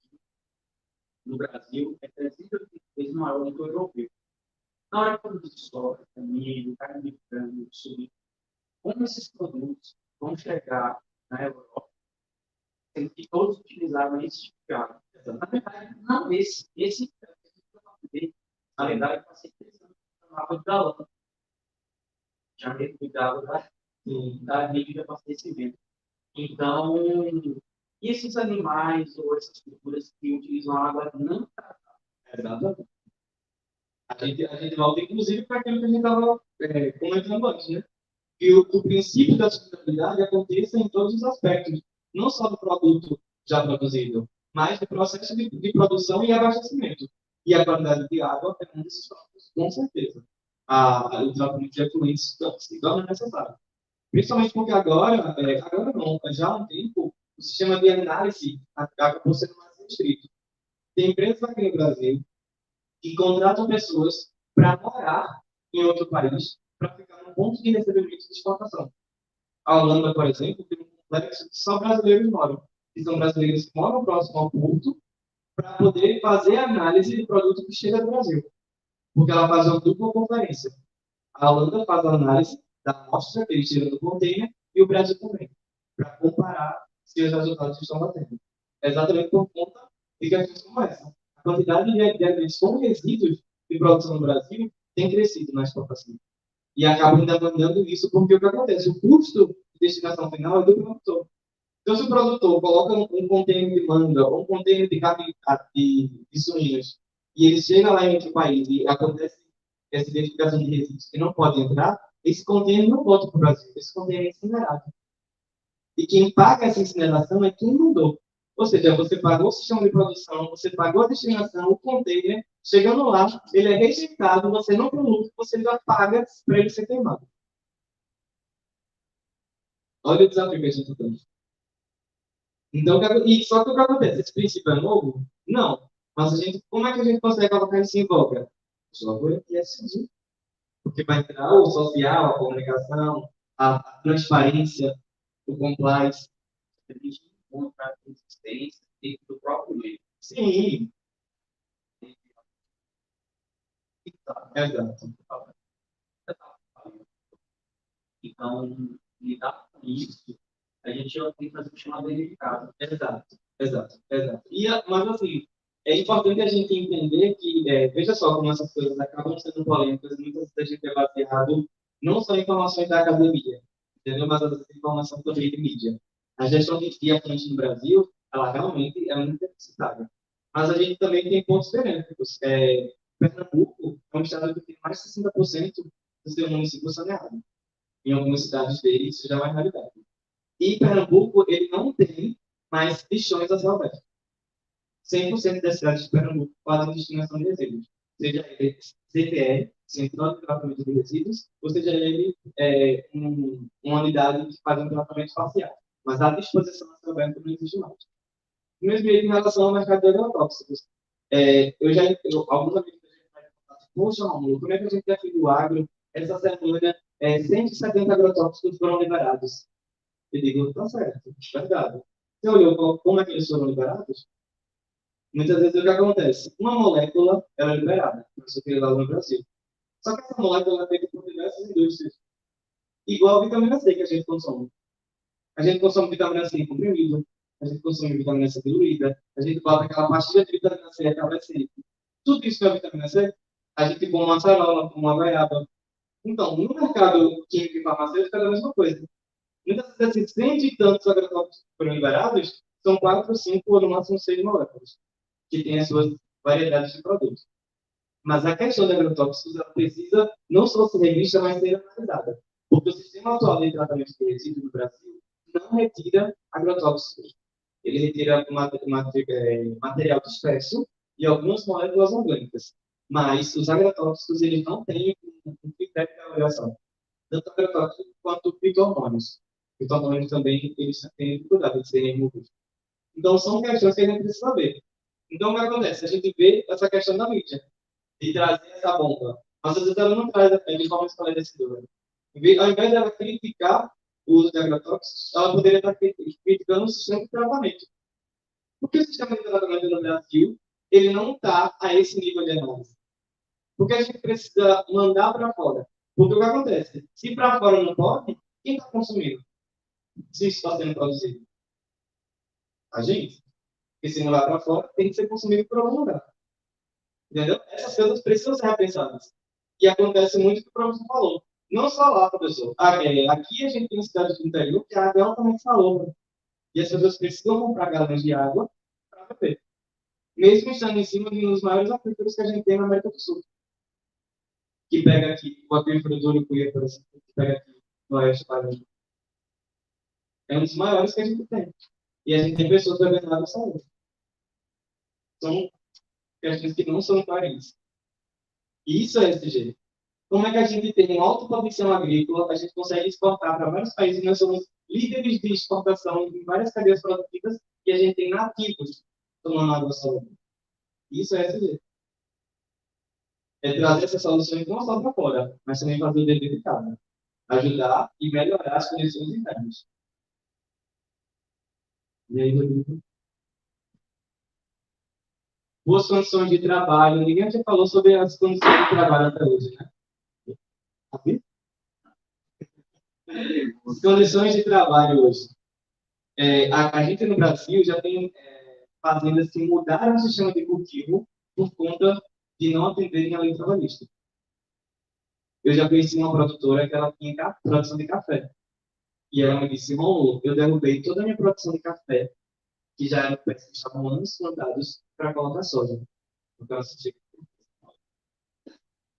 no Brasil é 380 vezes maior do que o europeu. Na hora de produzir soja, milho, carne de frango, suíno, como esses produtos vão chegar na Europa, sendo que todos utilizavam esse tipo de água. Na verdade, não, na verdade, eu passei 3 anos com água de galão. Já medo de água da rede de abastecimento. Então, esses animais ou essas culturas que utilizam água não Exatamente. A gente volta, inclusive, para aquilo que a gente estava comentando antes, né? Que o princípio da sustentabilidade aconteça em todos os aspectos, não só do produto já produzido, mas do processo de produção e abastecimento. E a qualidade de água é um desses fatores, com certeza. O tratamento de efluentes se torna necessário. Principalmente porque agora não, já há um tempo, o sistema de análise acabou sendo mais restrito. Tem empresas aqui no Brasil que contratam pessoas para morar em outro país, para ficar no ponto de recebimento de exportação. A Holanda, por exemplo, tem um complexo que só brasileiros moram. E são brasileiros que moram próximo ao porto para poder fazer a análise do produto que chega do Brasil. Porque ela faz uma dupla conferência. A Holanda faz a análise da amostra que eles tiram do container e o Brasil também, para comparar se os resultados estão batendo. É exatamente por conta de questões como essa. A quantidade de alimentos com resíduos de produção no Brasil tem crescido na exportação. E acaba ainda mandando isso porque o que acontece? O custo de destinação final é do produtor. Então, se o produtor coloca um container de manga ou um container de carne de suínos e ele chega lá em outro país e acontece essa identificação de resíduos que não pode entrar, esse container não volta para o Brasil, esse container é incinerado. E quem paga essa incineração é quem mandou. Ou seja, você pagou o sistema de produção, você pagou a destinação, o container, chegando lá, ele é rejeitado, você não tem lucro, você já paga para ele ser queimado. Olha o desafio que a gente tem. Então, só que o que acontece? Esse princípio é novo? Não. Mas como é que a gente consegue colocar isso em voga? Só por ESG. Porque vai entrar o social, a comunicação, a transparência, o compliance. A gente encontra a consistência dentro do próprio meio. Sim, exato. Então, lidar com isso, a gente já tem que fazer um chamado verificado. Exato. Mas, assim, é importante a gente entender que, veja só como essas coisas acabam sendo polêmicas, muitas vezes a gente é baseado não só em informações da academia, entendeu? Mas as informações também de mídia. A gestão de fonte no Brasil, ela realmente é muito necessária. Mas a gente também tem pontos benéficos. Pernambuco é um estado que tem mais de 60% do seu município saneado. Em algumas cidades dele, isso já é uma realidade. E Pernambuco, ele não tem mais lixões a céu aberto. 100% das cidades de Pernambuco fazem destinação de resíduos. Seja ele CTR, Central de Tratamento de Resíduos, ou seja ele uma unidade que faz um tratamento parcial. Mas a disposição a céu aberto não existe mais. Mesmo em relação ao mercado de agrotóxicos. Algumas vezes a gente vai falar, poxa, Romulo, como é que a gente define o agro? Essa semana, 170 agrotóxicos foram liberados. Eu digo, tá certo, verdade. Você olhou como é que eles foram liberados? Muitas vezes o que acontece? Uma molécula ela é liberada, isso que lá no Brasil. Só que essa molécula é feita por diversas indústrias. Igual a vitamina C que a gente consome. A gente consome vitamina C em comprimido, a gente consome vitamina C diluída, a gente bota aquela pastilha de vitamina C, aquela C. Tudo isso que é vitamina C, a gente põe uma acerola, uma goiaba. Então, no mercado químico e farmacêutico é a mesma coisa. Muitas vezes, esses 100 e tantos agrotóxicos que foram liberados são 4, 5 ou no máximo 6 moléculas, que têm as suas variedades de produtos. Mas a questão de agrotóxicos ela precisa não só ser revista, mas ser analisada. Porque o sistema atual de tratamento de resíduos no Brasil não retira agrotóxicos. Ele retira material disperso e algumas moléculas orgânicas. Mas os agrotóxicos eles não têm um critério de avaliação. Tanto agrotóxicos quanto fito-hormônios. Fito-hormônios também eles têm dificuldade de serem removidos. Então, são questões que a gente precisa saber. Então, o que acontece? A gente vê essa questão da mídia, de trazer essa bomba. Mas, às vezes, ela não traz de forma esclarecedora. Ao invés dela criticar o uso de agrotóxicos, ela poderia estar criticando o sistema de tratamento. Porque o sistema de tratamento no Brasil, ele não está a esse nível de análise. Porque a gente precisa mandar para fora. Porque o que acontece? Se para fora não pode, quem está consumindo? Se isso está sendo produzido. A gente. Porque se não vai para fora, tem que ser consumido por algum lugar. Entendeu? Essas coisas precisam ser repensadas. E acontece muito o que o professor falou. Não só lá, professor. Aqui a gente tem cidades do interior que a água é altamente salobra. E as pessoas precisam comprar galões de água para beber. Mesmo estando em cima de um dos maiores aquíferos que a gente tem na América do Sul. Que pega aqui, o aquífero do Urucuia, por exemplo, que pega aqui no oeste do Paraná. É um dos maiores que a gente tem. E a gente tem pessoas bebendo água salobra. São questões que não são coerentes. E isso é SG. Como é que a gente tem uma alta produção agrícola, a gente consegue exportar para vários países, nós somos líderes de exportação em várias cadeias produtivas e a gente tem nativos tomando água salobra. Isso é SG. É trazer essas soluções não só para fora, mas também fazer o dever de casa. Ajudar e melhorar as condições internas. E aí, Rodrigo? Boas condições de trabalho. Ninguém já falou sobre as condições de trabalho até hoje, né? As condições de trabalho hoje. A gente no Brasil já tem fazendas que mudaram o sistema de cultivo por conta de não atenderem a lei trabalhista. Eu já conheci uma produtora que ela tinha produção de café. E ela me disse, Romulo, eu derrubei toda a minha produção de café, que já era que estavam anos plantados, para colocar soja. Então, assim,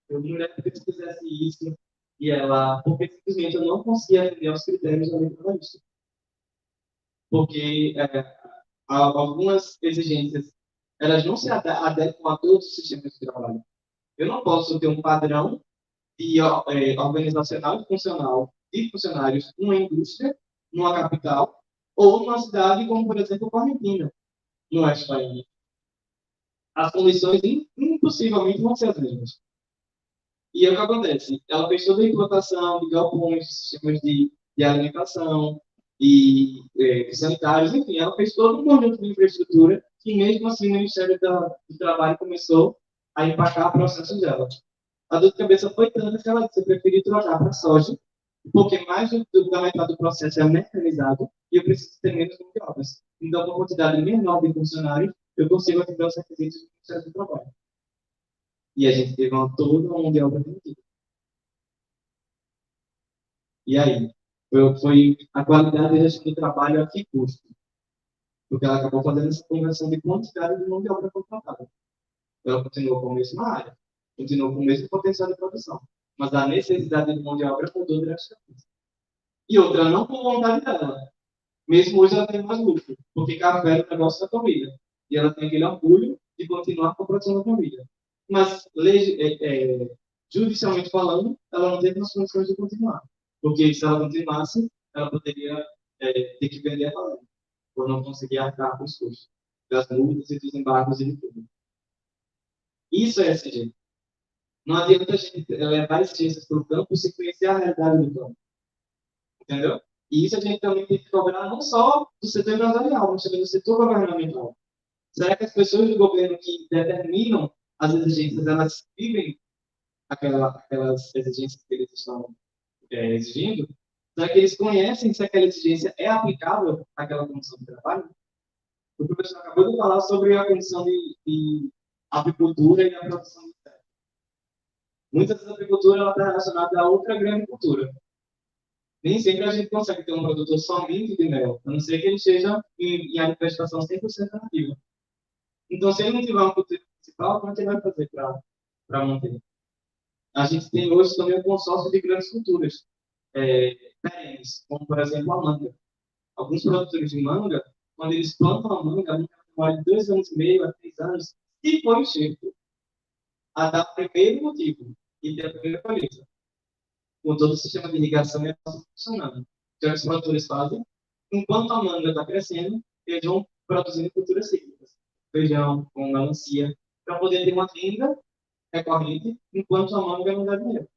eu me lembro que se fizesse isso, e ela, porque simplesmente eu não conseguia atender aos critérios da lei trabalhista. Porque algumas exigências, elas não se adequam a todos os sistemas de trabalho. Eu não posso ter um padrão organizacional e funcional de funcionários numa indústria, numa capital, ou numa cidade como, por exemplo, Correntina, no Oeste Bahia. As condições impossivelmente vão ser as mesmas. E é o que acontece? Ela fez toda a implantação de galpões, sistemas de alimentação e sanitários, enfim, ela fez todo um conjunto de infraestrutura que, mesmo assim, o Ministério do Trabalho começou a empacar processos dela. A dor de cabeça foi tanta que ela disse, eu preferi trocar para soja, porque mais da metade do processo é mecanizado e eu preciso ter menos mão de obras. Então, com uma quantidade menor de funcionários, eu consigo atender os requisitos do Ministério do Trabalho. E a gente teve toda uma mão de obra reduzida. E aí? Foi a qualidade da gestão do trabalho a que custo? Porque ela acabou fazendo essa conversão de quantidade de mão de obra contratada. Ela continuou com a mesma área, continuou com o mesmo potencial de produção, mas a necessidade de mão de obra mudou drasticamente. E outra, não por vontade dela. Mesmo hoje ela tem mais lucro, porque café é o negócio da família. E ela tem aquele orgulho de continuar com a produção da família. Mas, judicialmente falando, ela não teve as condições de continuar. Porque se ela continuasse, ela poderia ter que vender a fazenda, por não conseguir arcar com os custos das multas e dos embargos e de tudo. Isso é SG. Não adianta a gente levar as ciências para o campo sem conhecer a realidade do campo. Entendeu? E isso a gente também tem que cobrar não só do setor empresarial, mas também do setor governamental. Será que as pessoas do governo que determinam as exigências, elas vivem aquelas exigências que eles estão exigindo? Será que eles conhecem se aquela exigência é aplicável àquela condição de trabalho? O professor acabou de falar sobre a condição de apicultura e a produção de terra. Muitas vezes a apicultura está relacionada a outra grande cultura. Nem sempre a gente consegue ter um produtor somente de mel, a não ser que ele esteja em área de vegetação 100% nativa. Então, se ele não tiver uma cultura principal, como é que ele vai fazer para manter? A gente tem hoje também um consórcio de grandes culturas perenes, como, por exemplo, a manga. Alguns produtores de manga, quando eles plantam a manga demora de 2 anos e meio a 3 anos, se for enxerto, a dar o primeiro motivo e ter a primeira colheita. Com todo o sistema de irrigação e funcionando. Então, os produtores fazem, enquanto a manga está crescendo, eles vão produzindo culturas cíclicas, feijão, com melancia, para poder ter uma renda recorrente, enquanto a manga não dá dinheiro.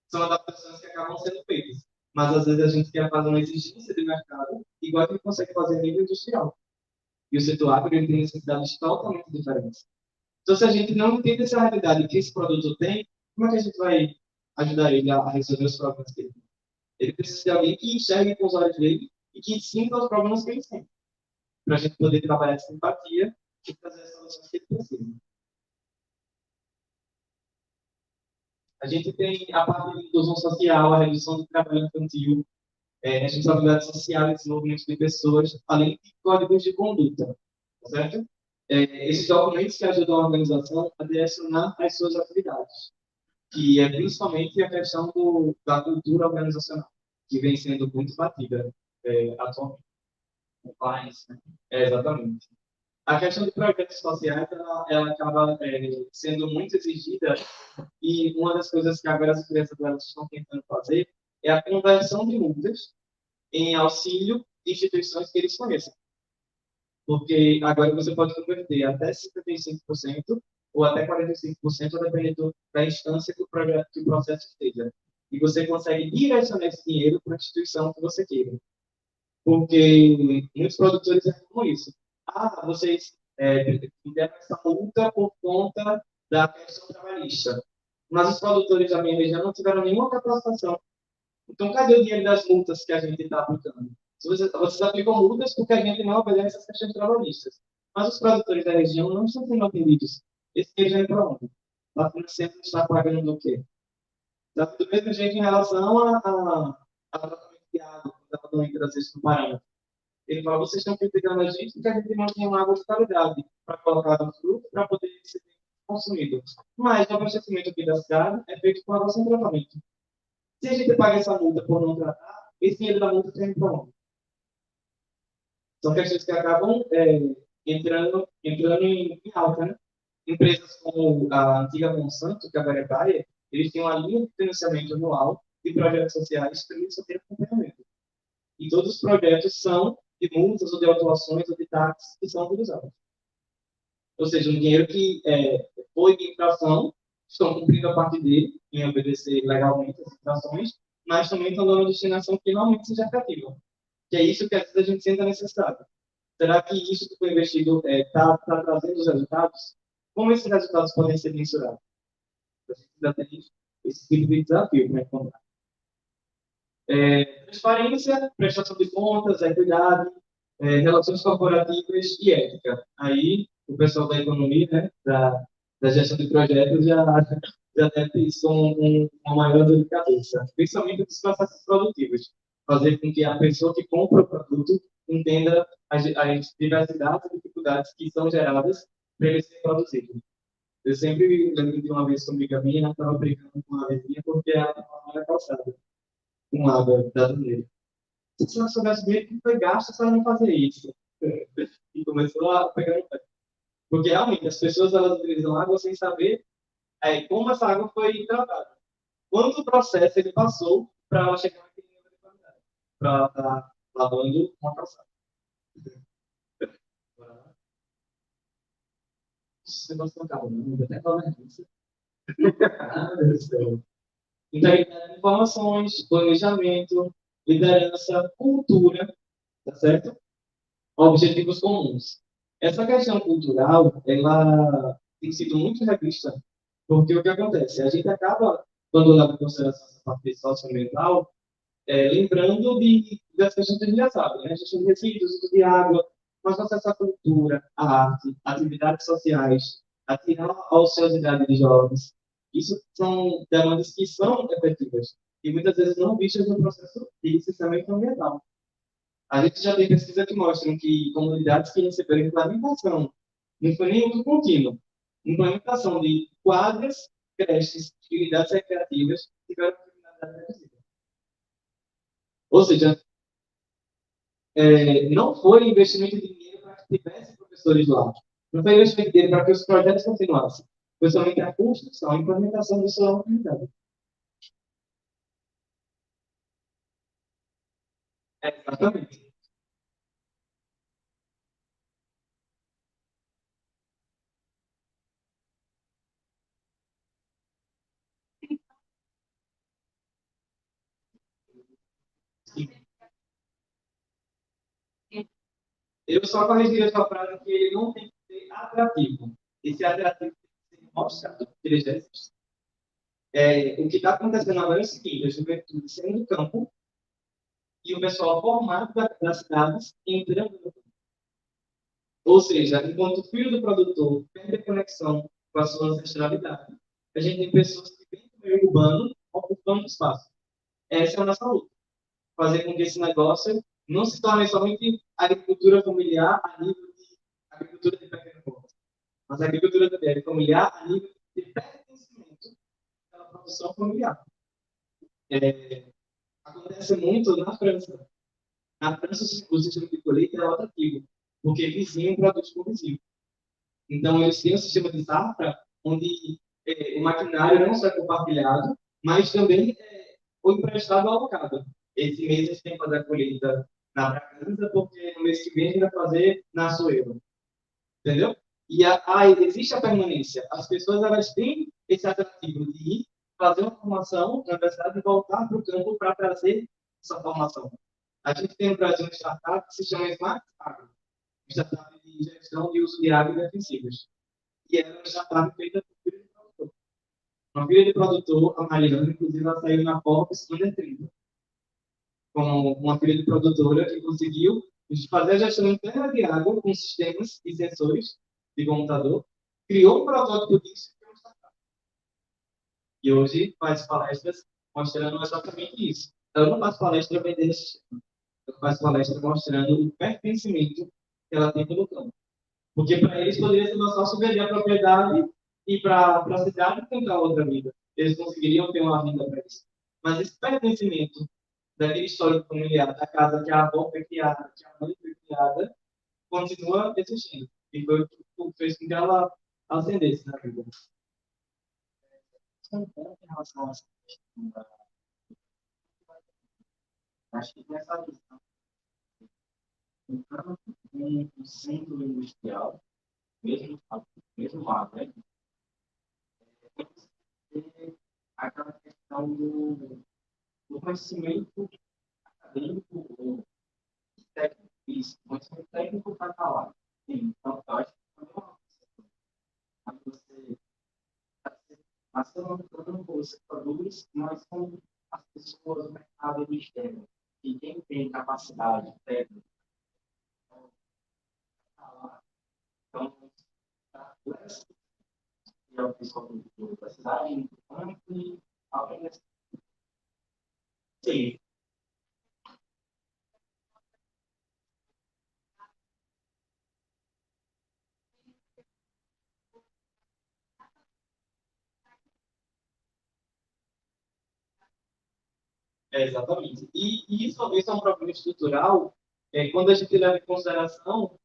São adaptações que acabam sendo feitas. Mas, às vezes, a gente quer fazer uma exigência de mercado, igual que a gente consegue fazer a nível industrial. E o setor agro tem necessidades totalmente diferentes. Então, se a gente não entende essa realidade que esse produto tem, como é que a gente vai ajudar ele a resolver os problemas dele? Ele precisa de alguém que enxergue com os olhos dele e que sintam os problemas que eles têm, para a gente poder trabalhar essa empatia e fazer as soluções que eles precisam. A gente tem a parte de inclusão social, a redução do trabalho infantil, a responsabilidade social e desenvolvimento de pessoas, além de códigos de conduta, tá certo? Esses documentos que ajudam a organização a direcionar as suas atividades, que é principalmente a questão da cultura organizacional, que vem sendo muito batida atualmente. Compliance, né? Exatamente. A questão de projetos sociais, ela acaba sendo muito exigida e uma das coisas que agora as empresas elas estão tentando fazer é a conversão de multas em auxílio de instituições que eles conheçam. Porque agora você pode converter até 55% ou até 45%, dependendo da instância que que o processo esteja. E você consegue direcionar esse dinheiro para a instituição que você queira. Porque muitos produtores afirmam isso. Ah, vocês deram essa multa por conta da questão trabalhista. Mas os produtores da minha região não tiveram nenhuma capacitação. Então, cadê o dinheiro das multas que a gente está aplicando? Vocês aplicam multas porque a gente não obedece às questões trabalhistas. Mas os produtores da região não estão sendo atendidos. Esse dinheiro vem para onde? A Funacentro está pagando o quê? Do mesmo jeito em relação a tratamento de água, que estava falando entre as vezes do Paraná. Ele fala, vocês estão criticando a gente porque a gente não tem uma água de qualidade para colocar no fruto para poder ser consumido. Mas o abastecimento aqui da cidade é feito com água sem tratamento. Se a gente paga essa multa por não tratar, esse dinheiro da multa tem para onde? São questões que acabam entrando em alta, né? Empresas como a antiga Monsanto, que agora é Bayer, eles têm uma linha de financiamento anual de projetos sociais para eles terem acompanhamento. E todos os projetos são de multas ou de autuações ou de taxas que são utilizados. Ou seja, um dinheiro que foi de infração, estão cumprindo a parte dele, em obedecer legalmente as infrações, mas também estão dando uma destinação que realmente seja efetiva. Que é isso que às vezes a gente sente a necessidade. Será que isso que foi investido está trazendo os resultados? Como esses resultados podem ser mensurados? A gente ainda tem esse tipo de desafio para encontrar. Transparência, prestação de contas, equidade, relações corporativas e ética. Aí, o pessoal da economia, né, da gestão de projetos, já deve isso uma maior dor de cabeça, principalmente dos processos produtivos. Fazer com que a pessoa que compra o produto entenda as diversidades e dificuldades que são geradas para ele ser produzido. Eu sempre lembro de uma vez com uma amiga minha, ela estava brigando com uma vizinha porque ela estava na calçada, com água da torneira. Se ela soubesse bem que foi gasto, se ela não fazer isso. E começou a pegar no pé. Porque realmente as pessoas elas utilizam água sem saber como essa água foi tratada. Quanto processo ele passou para ela chegar naquele nível de qualidade. Para estar lavando uma calçada. Esse negócio não acaba, não. Vou até falar isso. Ah, meu Deus do céu. Integridade de informações, planejamento, liderança, cultura, tá certo? Objetivos comuns. Essa questão cultural, ela tem sido muito revista, porque o que acontece? A gente acaba, quando leva em consideração essa parte socioambiental, lembrando das questões que a gente já sabe, né? A gestão de resíduos, uso de água, mas acesso à cultura, à arte, atividades sociais, a ociosidade de jovens. Isso são demandas que são efetivas e muitas vezes não vistas no processo de licenciamento ambiental. A gente já tem pesquisas que mostram que comunidades que receberam implementação, não foi nem uso contínuo, implementação de quadras, creches e unidades recreativas tiveram criminalidade reduzida. Ou seja, não foi investimento de dinheiro para que tivesse professores lá. Não foi investimento de dinheiro para que os projetos continuassem. Foi somente a construção, a implementação disso na comunidade. Exatamente. Eu só corrigiria essa frase que ele não tem que ser atrativo. Esse atrativo tem que ser mostrado, porque ele já existe. O que está acontecendo agora é o seguinte: a juventude saindo do campo e o pessoal formado das cidades entrando no campo. Ou seja, enquanto o filho do produtor perde a conexão com a sua ancestralidade, a gente tem pessoas que vêm do meio urbano ocupando espaço. Essa é a nossa luta. Fazer com que esse negócio não se torne somente agricultura familiar a nível de agricultura de pequeno porte, mas agricultura familiar a nível de pertencimento da produção familiar. Acontece muito na França. Na França, o sistema de colheita é rotativo, porque vizinho produz com vizinho. Então, eles têm um sistema de safra onde o maquinário não só é compartilhado, mas também o emprestado alocado. Esse mês a gente tem que fazer a colheita na Bragança, porque no mês que vem a gente vai fazer na Soeiro. Entendeu? E existe a permanência. As pessoas elas têm esse atrativo de ir fazer uma formação na universidade e voltar para o campo para trazer essa formação. A gente tem no Brasil uma startup que se chama Smart Agro, startup de gestão de uso de água e defensivos. E era uma startup feita por filha de produtor. Uma filha de produtor, a Mariana, inclusive, ela saiu na Forbes Under 30, como uma filha de produtora que conseguiu fazer a gestão interna de água com sistemas e sensores de computador, criou um protótipo disso e hoje faz palestras mostrando exatamente isso. Então, eu não faço palestra vendendo sistema. Eu faço palestra mostrando o pertencimento que ela tem pelo campo. Porque para eles poderia ser mais fácil vender a propriedade e para a cidade tentar outra vida. Eles conseguiriam ter uma vida para isso. Mas esse pertencimento daquele histórico familiar, da casa que a avó foi criada, que a mãe foi criada, continua existindo. E foi o que fez com que ela ascendesse na vida. Em relação a essa questão acho que nessa visão, entrando um centro industrial, mesmo lá, né? Tem aquela questão do conhecimento acadêmico ou técnico, isso, conhecimento técnico para estar lá. Sim, então, eu acho que também é uma questão. Quando você está sendo você produz, mas são as pessoas do mercado externo, e quem tem capacidade técnica, está lá. Então, é o pessoal da cidade, importante, além sim, Exatamente. E isso é um problema estrutural quando a gente leva em consideração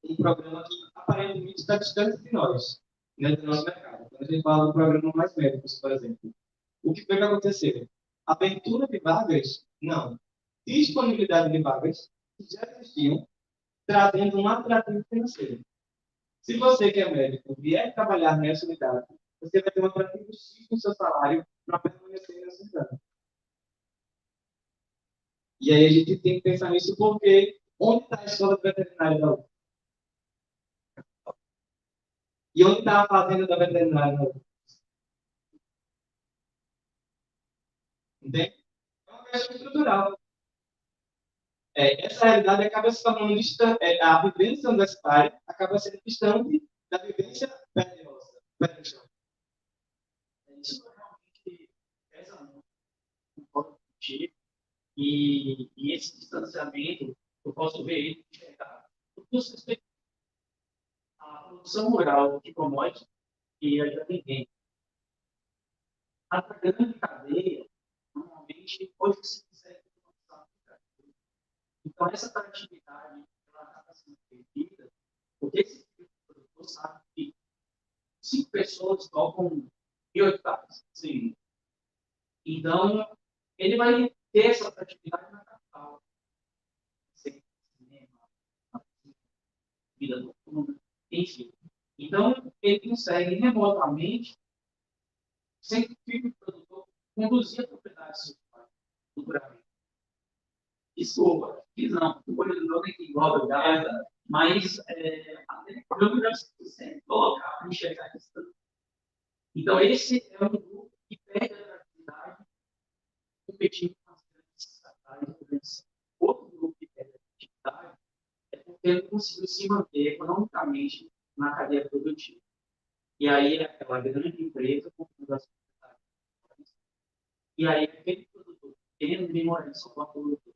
um programa que aparentemente está distante de nós, né, do nosso mercado. Quando a gente fala do programa Mais Médicos, por exemplo. O que foi que aconteceu? Abertura de vagas? Não. Disponibilidade de vagas que já existiam, trazendo um atrativo financeiro. Se você que é médico vier trabalhar nessa unidade, você vai ter um atrativo X no seu salário para permanecer nessa unidade. E aí a gente tem que pensar nisso porque onde está a escola veterinária da UFRGS? E onde está a fazenda da veterinária da UFRGS? Entende? É uma questão estrutural. Essa realidade acaba se tornando distante, a vivência universitária acaba sendo distante da vivência pé de roça, pé de chão. isso realmente pesa muito no corpo contigo, e esse distanciamento, eu posso ver ele enxergar. A produção rural de commodities que ainda ninguém. A grande cadeia, normalmente, hoje se consegue produção. Então, essa produtividade ela acaba sendo perdida, porque esse tipo de produtor sabe que 5 pessoas tocam 1.000 hectares. Sim. Então, ele vai ter essa produtividade na capital. Sem cinema, vida noturna, enfim. Então, ele consegue remotamente, sem que o filho do produtor, conduzir a propriedade social futuramente. Desculpa, fiz não, o olho do jogo é que engloba o gás, mas o jogo deve ser colocar para enxergar a questão. Então, esse é um grupo que perde a atratividade competindo com as grandes estatais reconhece outro grupo que perde a atividade, é porque ele não conseguiu se manter economicamente na cadeia produtiva. E aí, aquela grande empresa, com todas as atividades, e aí, aquele produtor pequeno, demora só para produtor.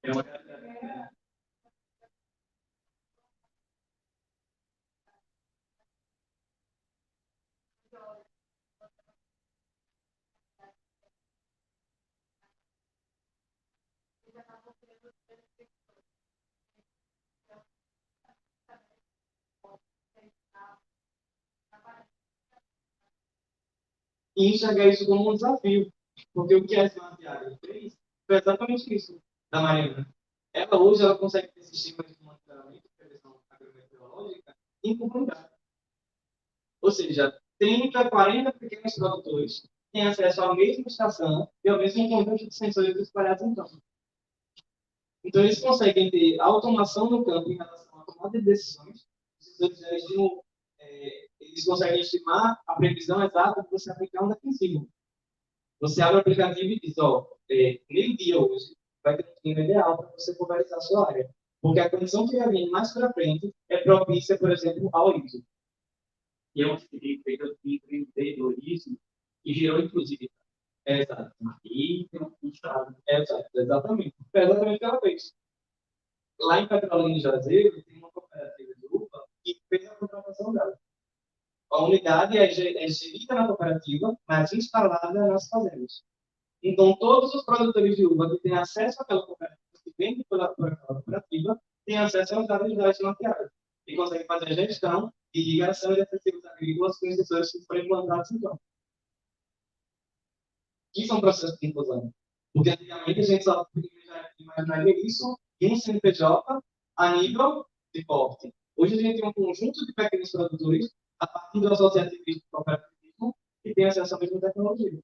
É uma E enxergar isso como um desafio. Porque o que a Smart Agro fez foi exatamente isso da Mariana. Ela hoje ela consegue ter sistemas de monitoramento de previsão agrometeorológica em comunidade. Ou seja, 30, 40 pequenos produtores têm acesso à mesma estação e ao mesmo conjunto de sensores espalhados em campo. Então, eles conseguem ter automação no campo em relação à tomada de decisões. Eles conseguem estimar a previsão exata de você aplicar um defensivo. Você abre o aplicativo e diz, meio dia hoje vai ter um clima ideal para você pulverizar a sua área. Porque a condição que vai vir mais para frente é propícia, por exemplo, ao ISO. E é um feito de empreendedorismo que gerou, inclusive, Exato. e tem um estado. Exatamente. Foi exatamente o que ela fez. Lá em Petrolina e Juazeiro, tem uma cooperativa de uva que fez a contratação dela. A unidade é gerida na cooperativa, mas instalada nas fazendas. Então, todos os produtores de uva que têm acesso àquela cooperativa, que vendem pela cooperativa, têm acesso aos dados de mapeados e conseguem fazer a gestão de irrigação e defensivos agrícolas com os sensores que foram implantados em campo. Isso é um processo de inclusão. Porque antigamente a gente só imaginaria isso em um CNPJ a nível de porte. Hoje a gente tem um conjunto de pequenos produtores a partir do associativismo e cooperativismo que tem acesso à mesma tecnologia.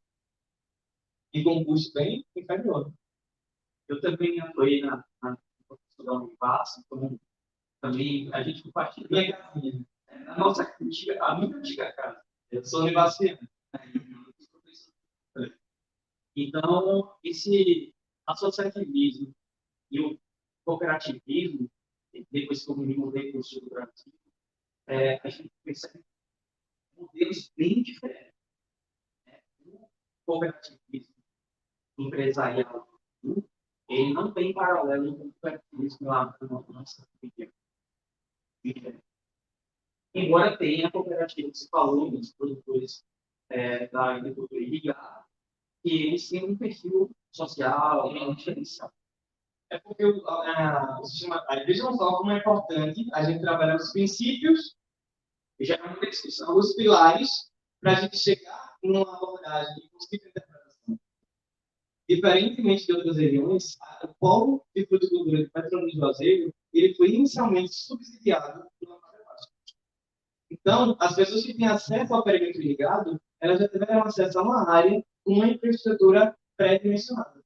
E com um custo bem inferior. Eu também atuei na professora da Univas, então também a gente compartilha. Minha casinha. A nossa antiga, a minha antiga casa. Eu sou univasiano. Então, esse associativismo e o cooperativismo, depois que eu me mudei para o sul do Brasil, a gente percebe modelos bem diferentes. Né? O cooperativismo empresarial, ele não tem paralelo com o cooperativismo lá na nossa região. Embora tenha a cooperativa que se falou, dos produtores da agricultura irrigada, que eles têm um perfil social, diferencial. É porque o sistema, vejam só como é importante a gente trabalhar os princípios, e já é uma discussão, os pilares, para a gente chegar numa abordagem de possível interpretação. Diferentemente de outras regiões, o polo de fruticultura de Petrolina de Juazeiro, ele foi inicialmente subsidiado pela Fabebras. Então, as pessoas que têm acesso ao perímetro irrigado, elas já tiveram acesso a uma área com uma infraestrutura pré-dimensionada.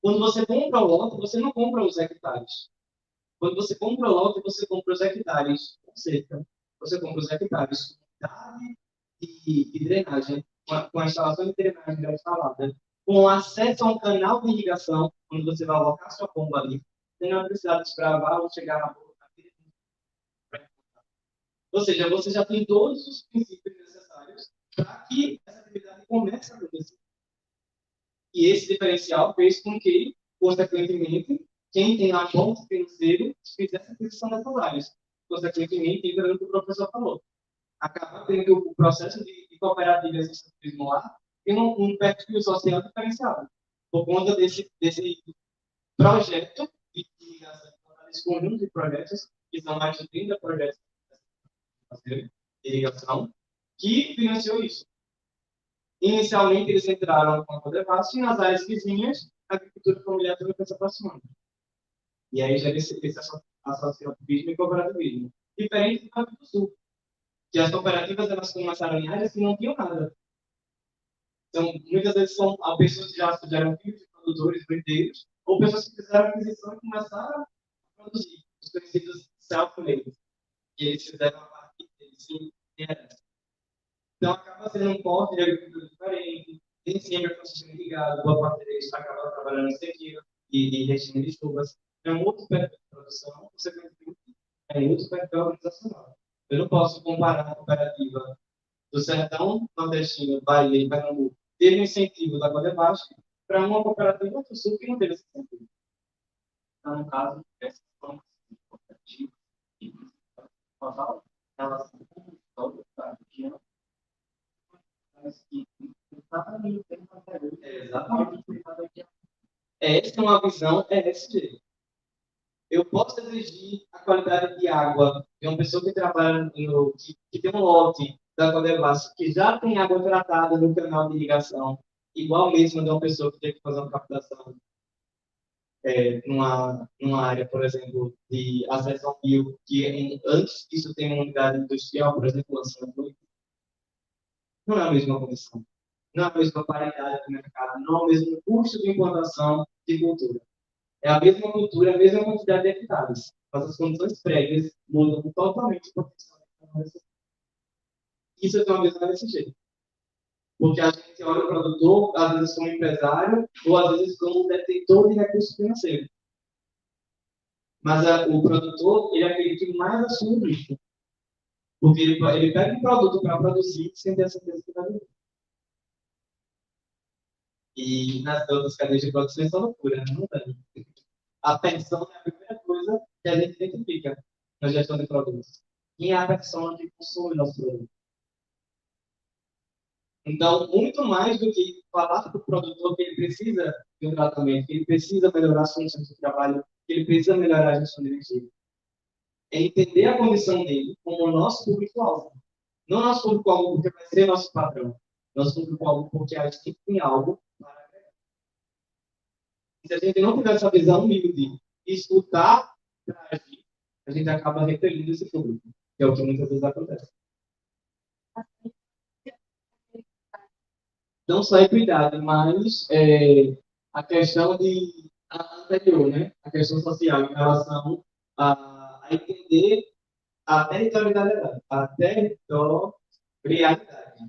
Quando você compra o lote, você não compra os hectares. Quando você compra o lote, você compra os hectares com cerca. Você compra os hectares com umidade e drenagem, com a instalação de drenagem já instalada, com acesso a um canal de irrigação, quando você vai alocar sua bomba ali, sem a necessidade de desbravar ou chegar na boca. Ou seja, você já tem todos os princípios necessários para que essa atividade comece a acontecer. E esse diferencial fez com que, consequentemente, quem tem aporte financeiro fizesse aquisição dessas áreas. Consequentemente, entra no que o professor falou. Acaba tendo o processo de cooperativas de estatismo lá tem um perfil social diferenciado. Por conta desse projeto de irrigação, desse conjunto de projetos, que são mais de 30 projetos de irrigação, que financiou isso. Inicialmente, eles entraram com a Codevasf e nas áreas vizinhas, a agricultura familiar também foi se aproximando. E aí já esse associativismo e cooperativismo. Diferente do Rio do Sul, que as cooperativas elas começaram em áreas que não tinham nada. Então, muitas vezes são pessoas que já estudaram filhos de produtores, vendedores, ou pessoas que fizeram aquisição e começaram a produzir os conhecidos self-made, que eles fizeram a parte deles, sim, então, acaba sendo um porte de agricultura diferente, nem sempre é sistema irrigado, boa parte deles acaba trabalhando em sequeira e regime de chuvas. É um outro perfil de produção, é um outro perfil organizacional. Eu não posso comparar a cooperativa do Sertão Nordestino, Bahia e Pernambuco, teve um incentivo da Codebasf para uma cooperativa do Sul que não teve esse incentivo. Então, no caso, essas formas cooperativas, e total, elas são todo a região, mas que exatamente tem uma Exatamente. Essa é uma visão ESG. Eu posso exigir a qualidade de água de uma pessoa que trabalha que tem um lote da Codebasf que já tem água tratada no canal de irrigação, igual mesmo de uma pessoa que tem que fazer uma captação numa área, por exemplo, de acesso ao rio, que antes disso tem uma unidade industrial, por exemplo, lançando fluido. Não é a mesma condição. Não é a mesma paridade de mercado, não é o mesmo custo de implantação de cultura. É a mesma cultura, a mesma quantidade de hectares, mas as condições prévias mudam totalmente o potencial. Isso é uma visão desse jeito. Porque a gente olha o produtor, às vezes como empresário, ou às vezes como detentor de recursos financeiros. Mas o produtor, ele é aquele que mais assume o risco. Porque ele pega um produto para produzir sem ter a certeza que vai vender. E nas outras cadeias de produção isso é loucura, né? Não tem. A pensão é a primeira coisa que a gente identifica na gestão de produtos. Quem é a pessoa que consome nosso produto? Então, muito mais do que falar para o produtor que ele precisa de um tratamento, que ele precisa melhorar as condições de trabalho, que ele precisa melhorar a gestão de energia. É entender a condição dele como o nosso público-alvo. Não nosso público-alvo porque vai ser nosso padrão. Nosso público-alvo porque a gente tem algo para agregar. E se a gente não tiver essa visão de escutar para agir, a gente acaba repelindo esse público, que é o que muitas vezes acontece. Não só a equidade, mas a questão a anterior, né? A questão social em relação a entender a territorialidade. A territorialidade.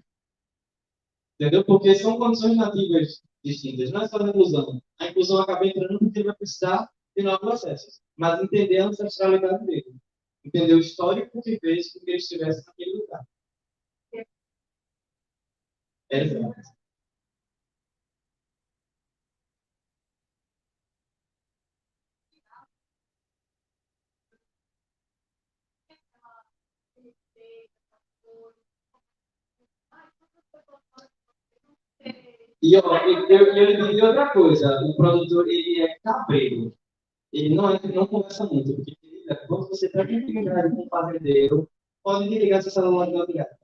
Entendeu? Porque são condições nativas distintas. Não é só a inclusão. A inclusão acaba entrando porque ele vai precisar de novos processos. Mas entender a ancestralidade dele. Entender o histórico que fez com que ele estivesse naquele lugar. Exato. E ó, eu lhe diria outra coisa, o produtor ele é cabreiro, ele não conversa muito, porque quando você está em intimidade com um fazendeiro, pode desligar seu celular de madrugada,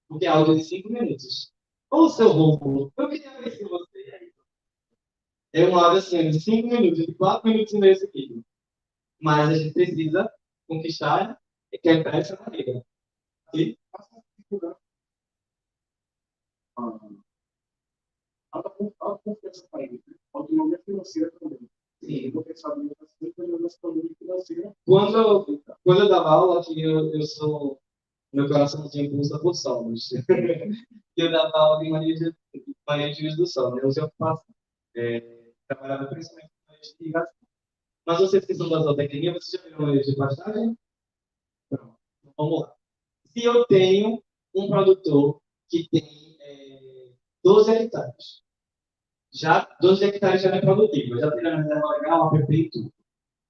porque é áudio de 5 minutos. Ou seu roubo, eu queria ver se você é um áudio assim, de 5 minutos, de 4 minutos e meio seguido. Mas a gente precisa conquistar e quebrar essa barreira. E alta confiança para ele. Autonomia financeira também. sim, Porque sabe que a autonomia financeira. quando eu dava aula, que eu sou meu coraçãozinho pulsa por salmos. Eu dava aula de manejo de uso do sol, né? Eu já faço, trabalhava principalmente com manejo de irrigação. Mas vocês que são da zootecnia, vocês já viram manejo de pastagem? Pronto. Vamos lá. Se eu tenho um produtor que tem 12 hectares, já 12 hectares já não é produtivo, já tem a reserva legal, a PP e tudo.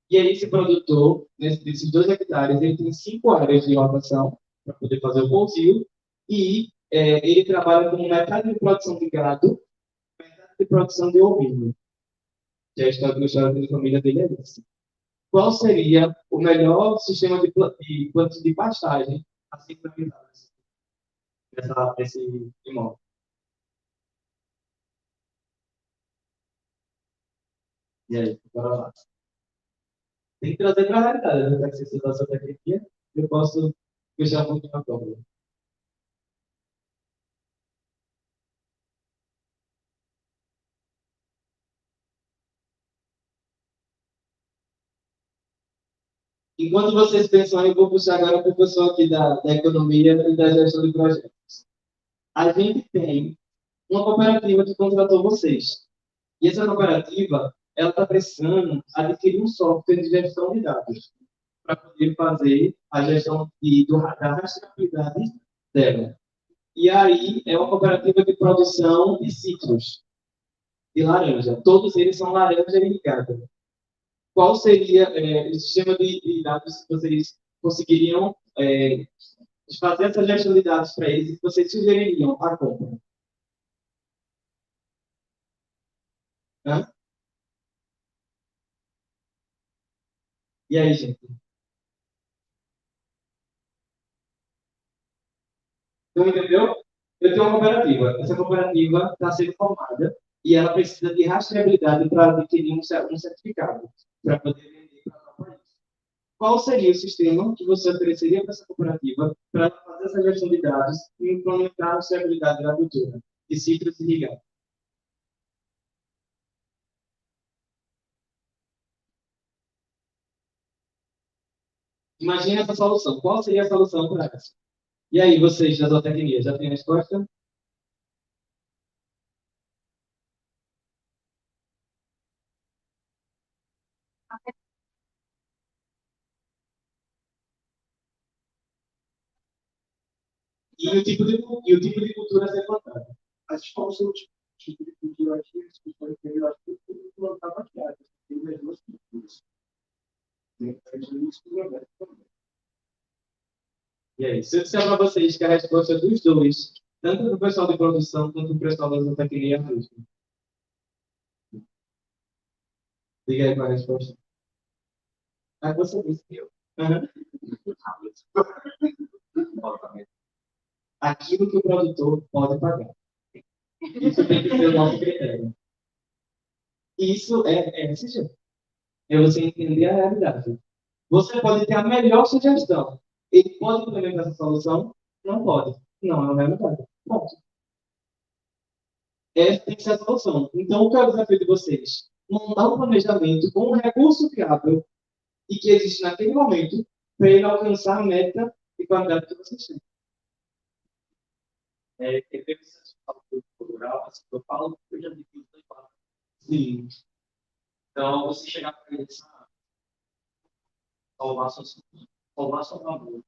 E aí esse produtor, nesses 12 hectares, ele tem 5 áreas de rotação para poder fazer o pousio e ele trabalha com metade de produção de gado, metade de produção de ovino. Que é a história de família dele é essa. Qual seria o melhor sistema de pastagem a ser implementado nesse imóvel? E aí, bora lá. Tem que trazer para a realidade, né? Para que você estudar essa tecnologia, eu posso fechar um pouquinho a prova. Enquanto vocês pensam aí, eu vou puxar agora para o pessoal aqui da economia e da gestão de projetos. A gente tem uma cooperativa que contratou vocês. E essa cooperativa, ela está precisando adquirir um software de gestão de dados para poder fazer a gestão da rastreabilidade dela. E aí é uma cooperativa de produção de citros, de laranja. Todos eles são laranja irrigada. Qual seria o sistema de dados que vocês conseguiriam fazer essa gestão de dados para eles e que vocês sugeririam a compra? Hã? E aí, gente? Não entendeu? Eu tenho uma cooperativa. Essa cooperativa está sendo formada e ela precisa de rastreabilidade para adquirir um certificado para poder vender para o país. Qual seria o sistema que você ofereceria para essa cooperativa para fazer essa gestão de dados e implementar a rastreabilidade da cultura de ciclos irrigados? Imagina essa solução. Qual seria a solução para essa? E aí, vocês da zootecnia, já têm a resposta? E o tipo de cultura a ser plantada? As escolas são o tipo de cultura aqui, as pessoas que eu acho que tudo plantar maquiagem. Tem as duas culturas. Tem isso também. E aí, se eu disser para vocês que a resposta dos dois, tanto do pessoal de produção quanto do pessoal da zootecnia, é a mesma. Diga aí qual é a resposta. Ah, você disse que eu. Aham. Aquilo que o produtor pode pagar. Isso tem que ser o nosso critério. Isso é SG. É você entender a realidade. Você pode ter a melhor sugestão. Ele pode implementar essa solução? Não pode. Não, é uma realidade. Ponto. Essa tem que ser a solução. Então, o que é o desafio de vocês? Montar um planejamento com um recurso viável e que existe naquele momento para ele alcançar a meta de qualidade que vocês têm. Teve esse cultural, assim, eu falo que eu já vi os dois lados. Sim. Então, você chegar para eles, salvar sua favor.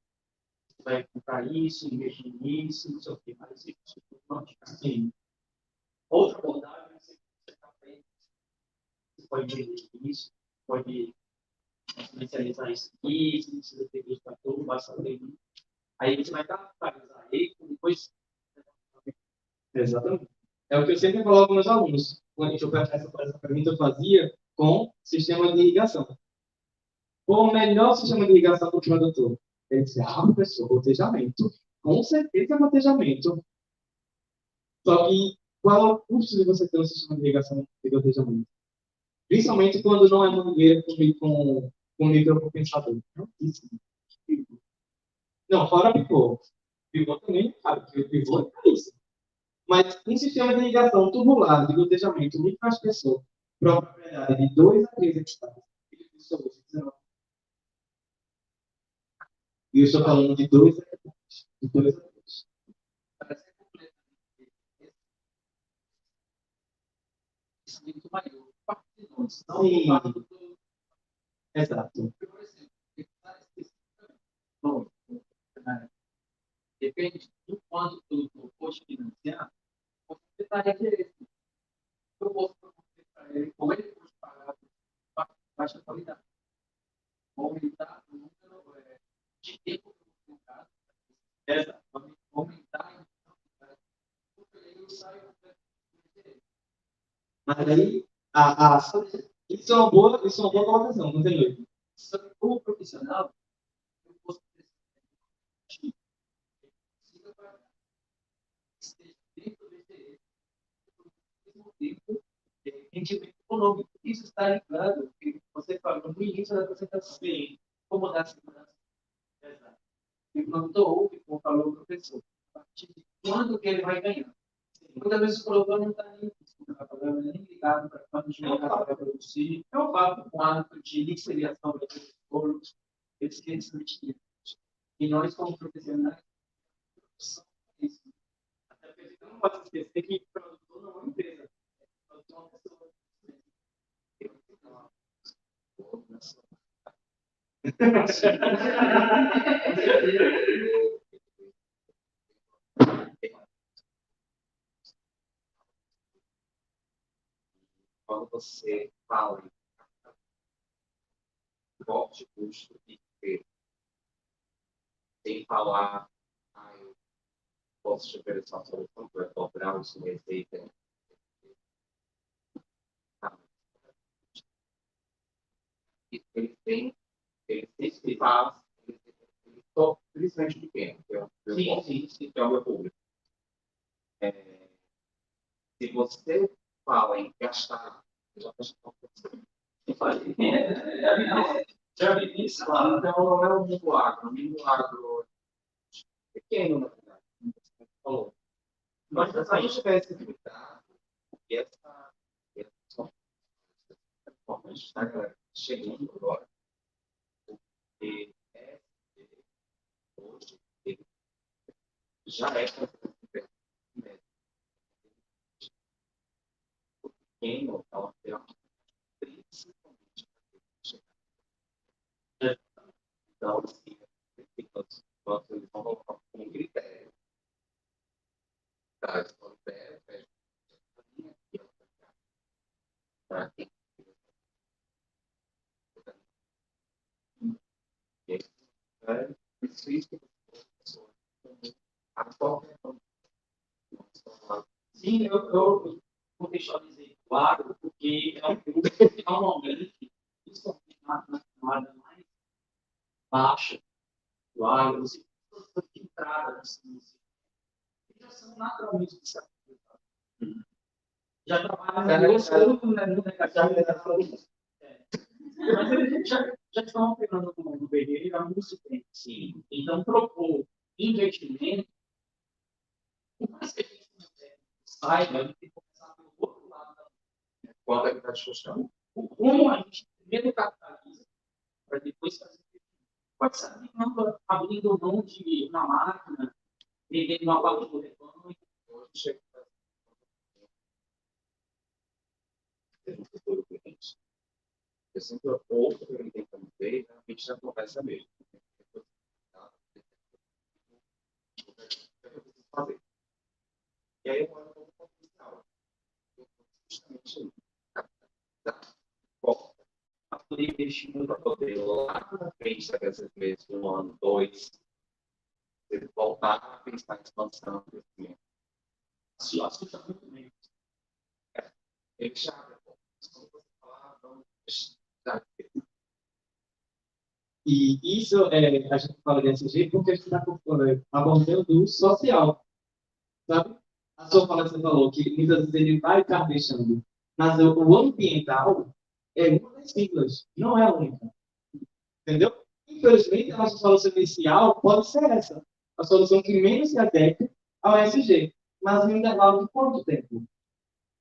Você vai comprar isso, investir nisso, não sei o que, mas isso não assim. Outra abordagem, você está para eles. Você pode vender isso, pode comercializar isso aqui, se não precisa ter visto para tudo, basta ler. Aí você vai capitalizar ele, depois. Exatamente. É o que eu sempre coloco para meus alunos. Quando eu essa pergunta, eu fazia com sistema de irrigação. Qual o melhor sistema de irrigação para o produtor? Ele disse, professor, gotejamento. Com certeza é gotejamento. Só que qual é o custo de você ter um sistema de irrigação de gotejamento? Principalmente quando não é mangueira com microcompensador. Não, fora pivô. Pivô também, cara, porque o pivô é isso. Mas um sistema de irrigação tubular de gotejamento microaspersor para uma propriedade de 2 a 3 hectares, ele custa hoje 19. E eu estou falando de 2 hectares. De 2 a 3. Parece que é completamente isso é muito maior. Sim, exato. Por exemplo, bom, depende do quanto tu pode financiar, você estaria querendo. Eu posso propor para ele, ou ele pode pagar por baixa qualidade. Aumentar o número de tempo que eu vou colocar, aumentar a quantidade, porque aí eu saio completamente. Mas aí, isso é uma boa colocação, não tem erro. Como profissional, eu posso ter esteja dentro desse mesmo tempo rendimento econômico. Isso está ligado, que você falou no início da apresentação, como dar segurança. Exato. E o produtor ouve, como falou o professor, a partir de quando que ele vai ganhar. Muitas vezes o produtor não está nem ligado para quando de mercado vai produzir. É um fato com hábito de licenciação de produtos, eles querem se E nós, como profissionais, somos isso. Até porque não não pode esquecer que produtor não é uma empresa. Produtor é uma pessoa. Quando você fala em corte de custo e ter, sem falar, eu posso te oferecer uma solução para cobrar isso receita. Ele se faz, principalmente pequeno, que é o meu público. Se você fala em gastar, já já vi isso, claro. Então não é o mundo agro. O mundo agro é pequeno, na verdade, como você falou. Mas se a gente tivesse cuidado, e essa forma de estar chegando agora, porque hoje ele já é pequeno, ela tem uma principalmente então, assim, eles vão colocar um critério. Tá, então, para quem Sim, eu contextualizei claro, porque normalmente, principalmente na camada mais baixa do agro, você tem que entrada assim, já são naturalmente especializados. Já trabalham no negativo. Mas eles já estão operando no terreiro há muito tempo. Sim. Então, propor investimento, por mais que a gente não saiba, a gente tem que começar pelo outro lado da quanto é que está social? como a gente primeiro capitaliza, para depois fazer. Pode ser abrindo mão de uma máquina, vendendo uma parte do rebanho. Hoje chega futuro cliente. Eu sempre outro que ele tem como ver, a gente já conversa mesmo. Fazer. E aí eu mando um potencial. Justamente para poder investir para poder lá na frente, daqui a 6 meses, 1 ano, 2, você voltar a pensar em expansão, crescimento. Acho que está muito bem. Ele já, quando você falar, vamos E isso, a gente fala desse jeito porque a gente está abordando o social, sabe? A sua fala que você falou, que muitas vezes ele vai estar deixando, mas o ambiental é uma das siglas, não é a única, entendeu? Infelizmente, a nossa solução inicial pode ser essa, a solução que menos se adequa ao SG, mas no intervalo de quanto tempo?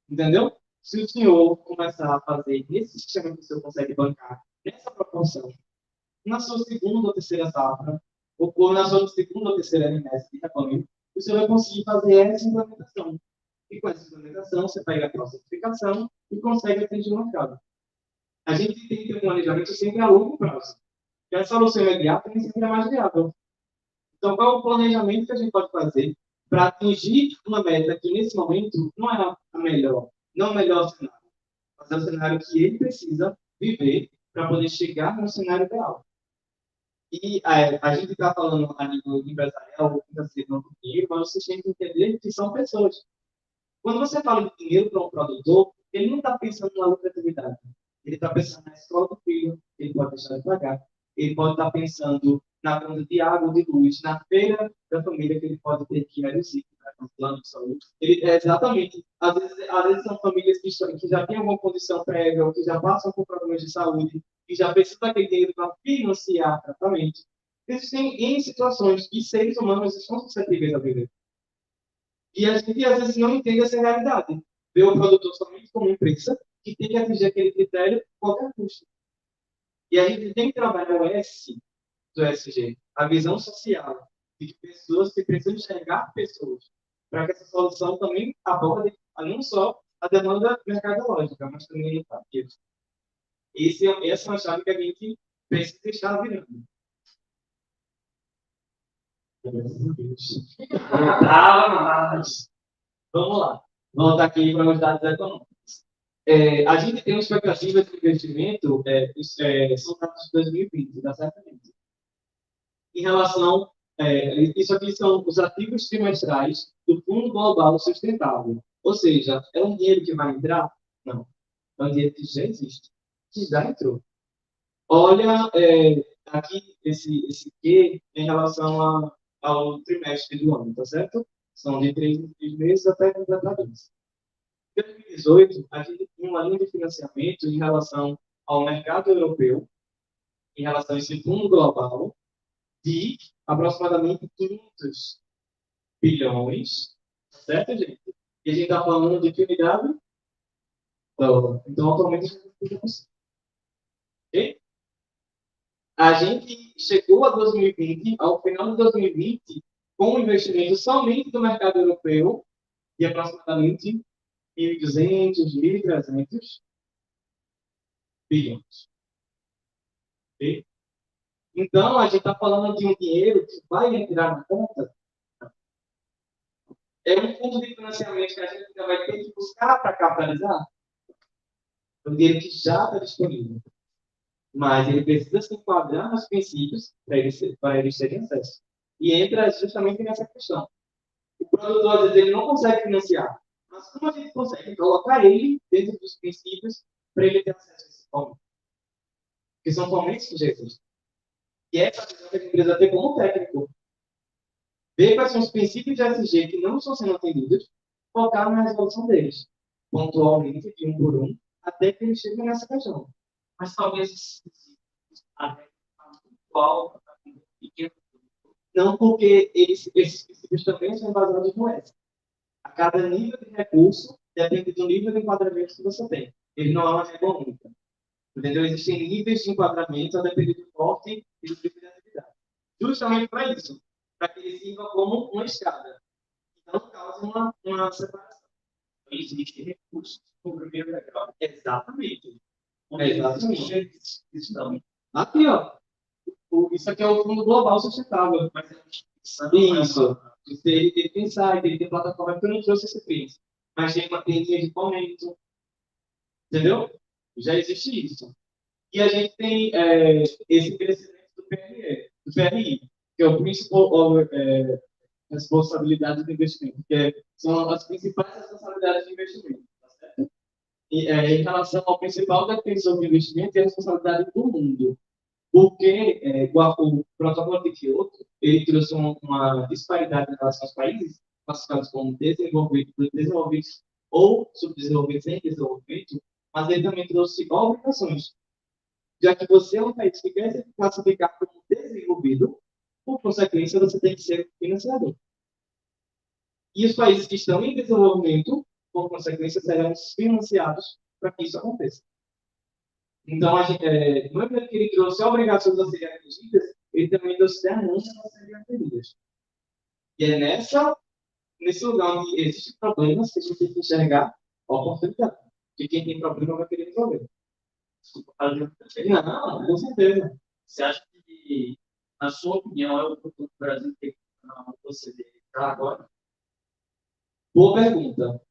Entendeu? Se o senhor começar a fazer nesse sistema que o senhor consegue bancar, nessa proporção, na sua segunda ou terceira safra, ou na sua segunda ou terceira RMS de Capamento, você vai conseguir fazer essa implementação. E com essa implementação, você pega a classificação e consegue atingir o mercado. A gente tem que ter um planejamento sempre a longo prazo. E a solução imediata nem sempre é mais viável. Então, qual é o planejamento que a gente pode fazer para atingir uma meta que, nesse momento, não é a melhor, não é o melhor cenário, mas é o cenário que ele precisa viver para poder chegar no cenário ideal. E a gente está falando a nível empresarial, financeiro, do dinheiro, mas vocês têm que entender que são pessoas. Quando você fala de dinheiro para um produtor, ele não está pensando na lucratividade. Ele está pensando na escola do filho, ele pode deixar de pagar. Ele pode estar pensando na conta de água, de luz, na feira da família que ele pode ter que reduzir, no plano de saúde. Exatamente. Às vezes são famílias que já têm alguma condição prévia, ou que já passam por problemas de saúde, que já precisam daquele dinheiro para financiar tratamento. Existem N situações que seres humanos estão suscetíveis a viver. E a gente, às vezes, não entende essa realidade. Vê o produtor somente como empresa que tem que atingir aquele critério a qualquer custo. E a gente tem que trabalhar o S do SG, a visão social, de que pessoas que precisam enxergar pessoas. para que essa solução também aborde não só a demanda mercadológica, mas também a educativa. Essa é uma chave que a gente precisa estar virando. Mas, vamos lá. Voltar aqui para os dados econômicos. A gente tem uma expectativa de investimento, são dados de 2020, tá certo? Em relação, isso aqui são os ativos trimestrais do Fundo Global Sustentável. Ou seja, é um dinheiro que vai entrar? Não. É um dinheiro que já existe, que já entrou. Olha, aqui esse Q em relação ao trimestre do ano, tá certo? São de 3 em 3 meses até completar isso. Em 2018, a gente tinha uma linha de financiamento em relação ao mercado europeu, em relação a esse fundo global, de aproximadamente 500 bilhões, certo, gente? E a gente está falando de que unidade? Então, atualmente, a gente tem 30%. Ok? A gente chegou a 2020, ao final de 2020, com um investimento somente do mercado europeu de aproximadamente 1.200, 1.300 bilhões. Okay? Então, a gente está falando de um dinheiro que vai entrar na conta. É um fundo de financiamento que a gente ainda vai ter que buscar para capitalizar. É um dinheiro que já está disponível. Mas ele precisa se enquadrar nos princípios para eles terem acesso. E entra justamente nessa questão. O produtor, às vezes, ele não consegue financiar. Mas como a gente consegue colocar ele dentro dos princípios para ele ter acesso a esse fomento? Porque são fomentos que já existem. E essa visão que a gente precisa ter como técnico. Ver quais são os princípios de SG que não estão sendo atendidos, focar na resolução deles, pontualmente, de um por um, até que eles cheguem nessa questão. Mas talvez a regra está muito alta para pequeno. Não, porque esses princípios também são baseados no S. A cada nível de recurso depende do nível de enquadramento que você tem. Ele não é uma regra única. Entendeu? Existem níveis de enquadramento a depender do porte e do tipo de atividade. Justamente para isso. Para que ele sirva como uma escada. Então, causa uma separação. Existem recursos no primeiro degrau. Exatamente. Exatamente. Estão. Aqui, ó. Isso aqui é o Fundo Global Sustentável. Mas a instituição. Isso. Ele tem site, ele tem plataforma que eu não trouxe esse príncipe. Mas tem uma linha de fomento. Entendeu? Já existe isso. E a gente tem esse crescimento do PRI, que é o Principal Responsabilidade do Investimento, são as principais responsabilidades de investimento. Tá certo? E, em relação ao principal defensor de investimento e a responsabilidade do mundo. Porque o protocolo de Kyoto ele trouxe uma disparidade em relação aos países classificados como desenvolvidos ou subdesenvolvidos em desenvolvimento, mas ele também trouxe obrigações. Já que você é um país que quer se classificar como desenvolvido, por consequência, você tem que ser financiador. E os países que estão em desenvolvimento, por consequência, serão financiados para que isso aconteça. Então, no momento que ele trouxe obrigações a serem atendidas, ele também trouxe denúncias a serem atendidas. E é nesse lugar onde existem problemas que a gente tem que enxergar a oportunidade. Porque quem tem problema vai querer resolver. Desculpa, não, com certeza. Você acha que, na sua opinião, é o futuro do Brasil ter que você está agora? Boa pergunta.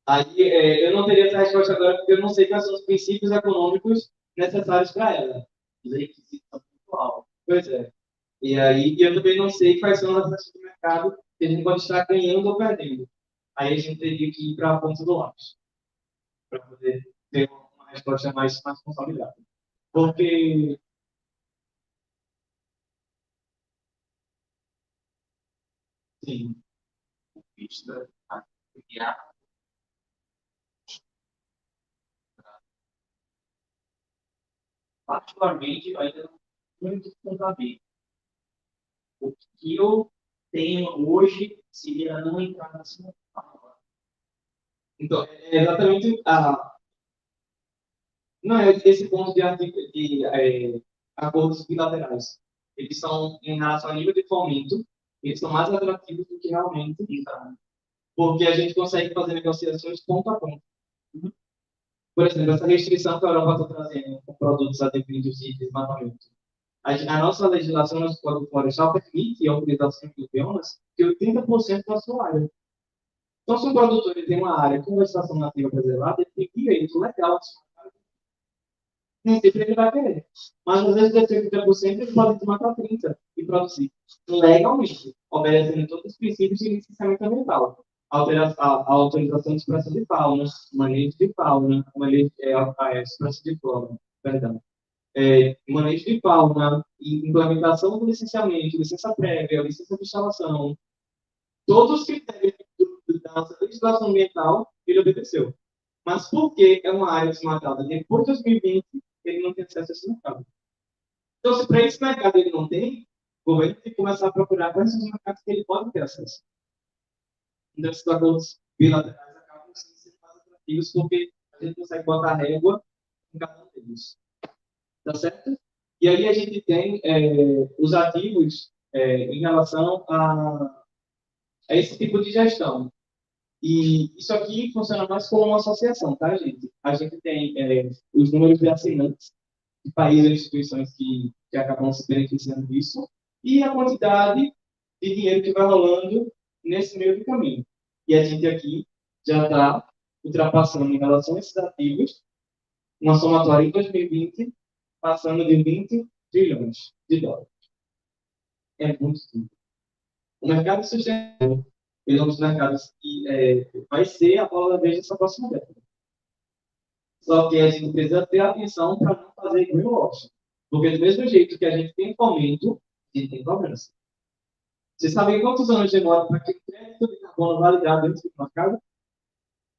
Aí eu não teria essa resposta agora porque eu não sei quais são os princípios econômicos necessários para ela. Os requisitos são muito altos. Pois é. E aí eu também não sei quais são as ações do mercado que a gente pode estar ganhando ou perdendo. Aí a gente teria que ir para a ponta do lápis para poder ter uma resposta mais consolidada. Porque sim, Vista a criar. Particularmente, eu ainda não muito contabil. O que eu tenho hoje seria não entrar nessa etapa. então, é exatamente não é esse ponto de acordos bilaterais. Eles são, em relação ao nível de fomento, eles são mais atrativos do que realmente porque a gente consegue fazer negociações ponto a ponto. Por exemplo, essa restrição que a Europa está trazendo com produtos adquiridos de desmatamento. A nossa legislação no Código Florestal permite a utilização de biomas de 80% da sua área. Então, se um produtor ele tem uma área com vegetação nativa preservada, ele tem direito legal de nem sempre ele vai querer. Mas, às vezes, de 30%, ele pode desmatar 30% e produzir legalmente, obedecendo todos os princípios de licenciamento ambiental. A autorização de expressão de fauna, manejo de fauna, expressão de flora, perdão. Manejo de fauna, implementação do licenciamento, licença prévia, licença de instalação, todos os critérios da nossa legislação ambiental, ele obedeceu. Mas por que é uma área desmatada depois de 2020, ele não tem acesso a esse mercado? Então, se para esse mercado ele não tem, o governo tem que começar a procurar quais são os mercados que ele pode ter acesso. Então, esses acordos bilaterais acabam sendo mais atrativos, porque a gente consegue botar régua em cada um deles. Tá certo? E aí a gente tem os ativos em relação a esse tipo de gestão. E isso aqui funciona mais como uma associação, tá, gente? A gente tem os números de assinantes de países e instituições que acabam se beneficiando disso e a quantidade de dinheiro que vai rolando nesse meio do caminho. E a gente aqui já está ultrapassando em relação a esses ativos uma somatória em 2020 passando de 20 trilhões de dólares. É muito dinheiro. O mercado sustentável é um dos mercados que vai ser a bola da vez dessa próxima década. Só que a gente precisa ter atenção para não fazer greenwashing. Porque do mesmo jeito que a gente tem fomento, a gente tem cobrança. Vocês sabem quantos anos demora para que o crédito de carbono validado dentro do mercado?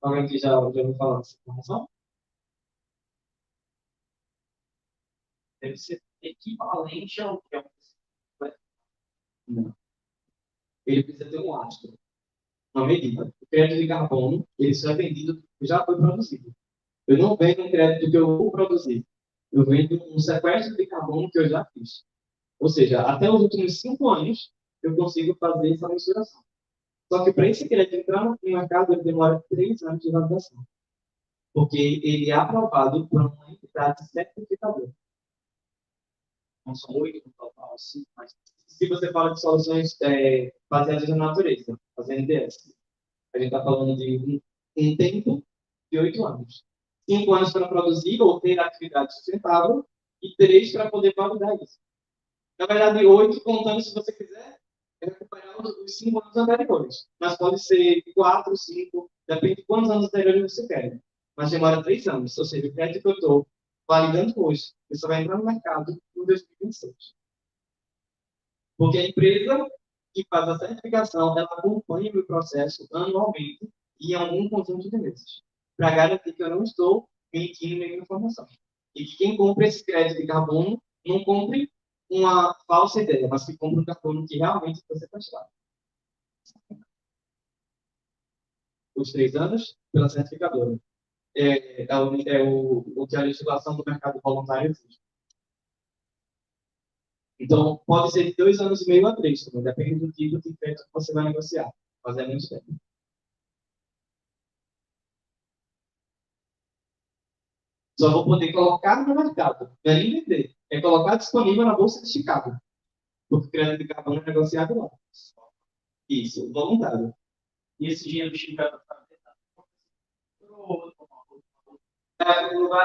Alguém que já ouviu falar dessa informação? Deve ser equivalente ao que é um. Não. Ele precisa ter um lastro, uma medida. O crédito de carbono, ele só é vendido do que já foi produzido. Eu não vendo um crédito que eu vou produzir. Eu vendo um sequestro de carbono que eu já fiz. Ou seja, até os últimos 5 anos, eu consigo fazer essa mensuração. Só que para esse crédito entrar no mercado, ele demora 3 anos de validação. Porque ele é aprovado por uma entidade certificadora. Não são 8 no total, sim, mas Se você fala de soluções baseadas na natureza, as NDS, a gente está falando de um tempo de 8 anos. 5 anos para produzir ou ter atividade sustentável e 3 para poder validar isso. Na verdade, 8 contando, se você quiser, recuperar os 5 anos anteriores. Mas pode ser 4, 5, depende de quantos anos anteriores você quer. Mas demora 3 anos. Ou seja, o crédito que eu estou validando hoje, ele só vai entrar no mercado em 2026. Porque a empresa que faz a certificação, ela acompanha o meu processo anualmente e em algum conjunto de meses, para garantir que eu não estou mentindo nenhuma informação. E que quem compra esse crédito de carbono não compre uma falsa ideia, mas que compre um carbono que realmente você testado. Os 3 anos pela certificadora. O que a legislação do mercado voluntário exige. Então, pode ser de 2 anos e meio a 3, também, depende do tipo de crédito que você vai negociar. Mas é muito tempo. Só vou poder colocar no mercado, não é nem vender. É colocar disponível na Bolsa de Chicago. Porque o crédito de carbono é negociado lá. Isso, voluntário. e esse dinheiro chega para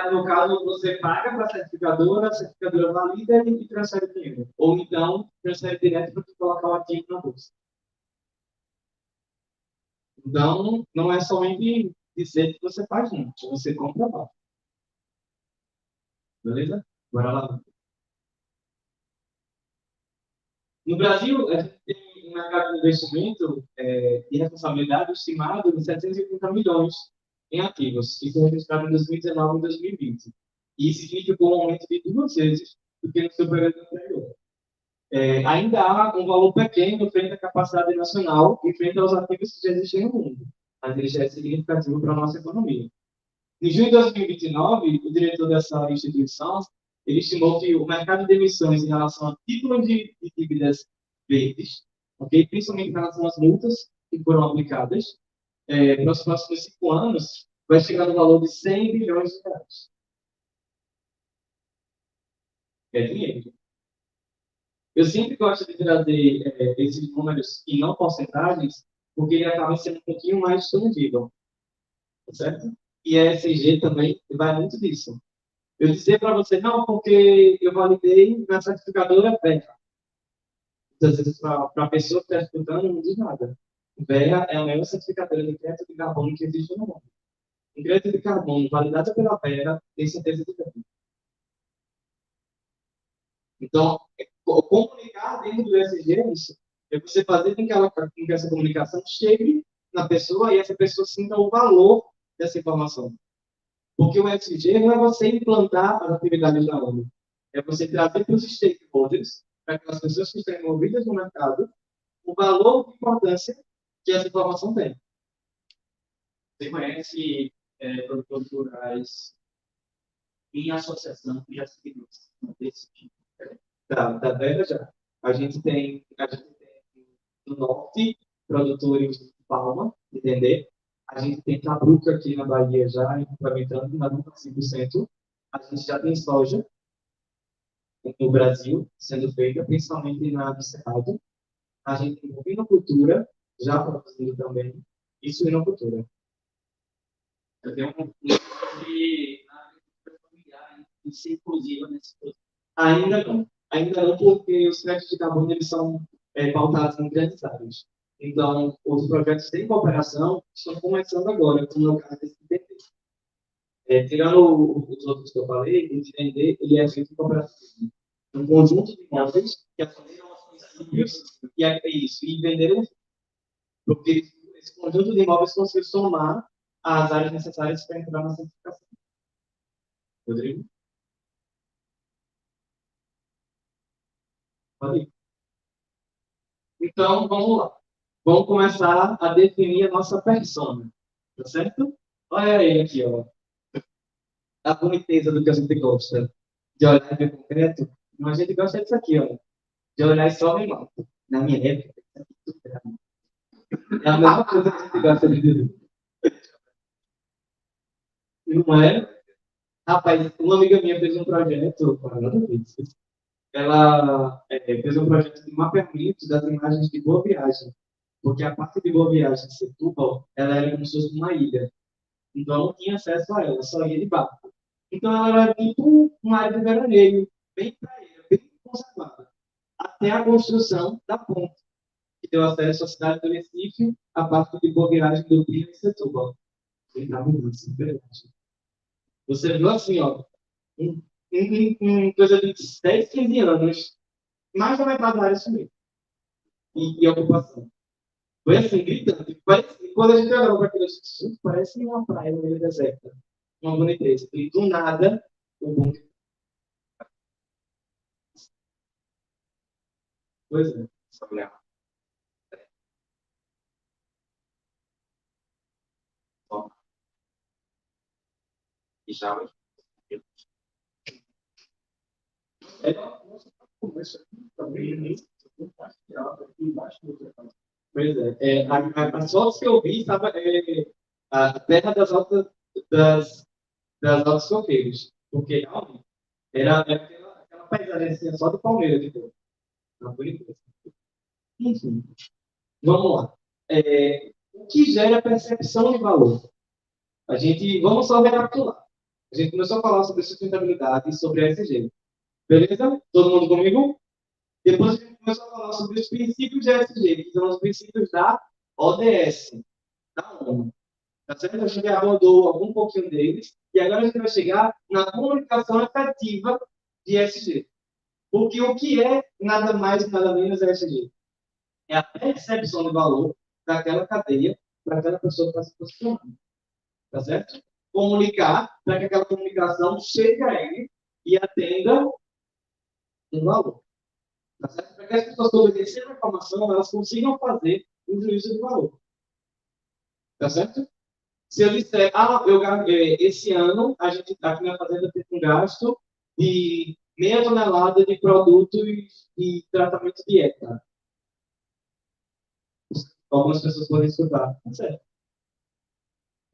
No caso, você paga para a certificadora valida e transfere o dinheiro. Ou então, transfere direto para colocar o ativo na bolsa. Então, não é somente dizer que você faz, não. Você compra lá. Beleza? Bora lá. No Brasil, a gente tem um mercado de investimento de responsabilidade estimado em 780 milhões em ativos, que foi registrado em 2019 e 2020. E isso significou um aumento de 2 vezes do que no seu período anterior. Ainda há um valor pequeno frente à capacidade nacional e frente aos ativos que já existem no mundo, mas ele já é significativo para a nossa economia. Em junho de 2029, o diretor dessa instituição ele estimou que o mercado de emissões em relação a títulos de dívidas verdes, okay, principalmente em relação às multas que foram aplicadas, nos próximos 5 anos, vai chegar no valor de 100 bilhões de reais. É dinheiro. Eu sempre gosto de trazer esses números e não porcentagens, porque ele acaba sendo um pouquinho mais disponível, certo? E a ESG também vai muito disso. Eu dizer para você, não, porque eu validei na certificadora Verra. Muitas vezes, para a pessoa que está escutando, não diz nada. Verra é a maior certificadora de crédito de carbono que existe no mundo. Um crédito de carbono validado pela Verra tem certeza de crédito. Então, comunicar dentro do ESG é isso. É você fazer com que essa comunicação chegue na pessoa e essa pessoa sinta o valor dessa informação. Porque o ESG não é você implantar as atividades da ONU. É você trazer para os stakeholders, para aquelas pessoas que estão envolvidas no mercado, o valor e importância que essa informação tem. Você conhece produtores rurais em associação que já se desse tipo? Da Vera já. A gente tem no norte produtores de palma, entender? A gente tem Cabruca aqui na Bahia já implementando, mas não está 100%. A gente já tem soja no Brasil sendo feita, principalmente no Cerrado. A gente tem bovinocultura já produzindo também, e suinocultura. Eu tenho um de agricultura familiar e ser inclusiva nesse processo. Ainda não, porque os créditos de carbono eles são pautados em grandes áreas. Então, os projetos de cooperação estão começando agora, como no caso desse IPT. Tirando os outros que eu falei, o IPT ele é feito em cooperação. Um conjunto de imóveis que assumiram os princípios e é isso, e venderam, porque esse conjunto de imóveis conseguiu somar as áreas necessárias para entrar na certificação. Rodrigo? Pode ir. Então, vamos lá. Vamos começar a definir a nossa persona, tá certo? Olha aí aqui, ó. A boniteza do que a gente gosta. De olhar bem concreto. Mas a gente gosta disso aqui, ó. De olhar só bem alto. Na minha época, isso aqui tudo era muito. É a mesma coisa que a gente gosta de dizer. Não é? Rapaz, uma amiga minha fez um projeto, nada a ver, ela fez um projeto de mapeamento das imagens de Boa Viagem, porque a parte de Boa Viagem de Setúbal, ela era como se fosse uma ilha, então não tinha acesso a ela, só ia de barco. Então ela era tipo uma área de veraneio, bem praia, bem conservada, até a construção da ponte, que deu acesso à cidade do Recife, a parte de Boa Viagem do Rio e Setúbal. Verdade. Você viu assim, ó, em coisa de 10, 15 anos, mais da metade da área sumiu. E ocupação. Foi assim, gritante. Quando a gente olhava para aquilo, assim, parece uma praia no meio deserta. Uma boniteza. E do nada, o boom. Pois é. E já É, Começa aqui também, aqui embaixo do pois é. As fotos que eu vi estava a terra das altas coqueiros. Porque realmente era aquela paisagem assim, só do Palmeiras de cor. Não foi isso. Enfim, vamos lá. O que gera percepção de valor? Vamos só recapitular. A gente começou a falar sobre sustentabilidade e sobre ESG. Beleza? Todo mundo comigo? Depois a gente começou a falar sobre os princípios de ESG, que são os princípios da ODS, da ONU. Tá certo? A gente abordou algum pouquinho deles, e agora a gente vai chegar na comunicação efetiva de ESG. Porque o que é nada mais e nada menos ESG? É a percepção de valor daquela cadeia para aquela pessoa que está se posicionando. Tá certo? Comunicar para que aquela comunicação chegue a ele e atenda um valor. Tá certo? Para que as pessoas, quando recebam a informação, elas consigam fazer um juízo de valor. Tá certo? Se eu disser, esse ano a gente está aqui na fazenda tendo um gasto de meia tonelada de produtos de tratamento de dieta. Algumas pessoas podem escutar. Tá certo.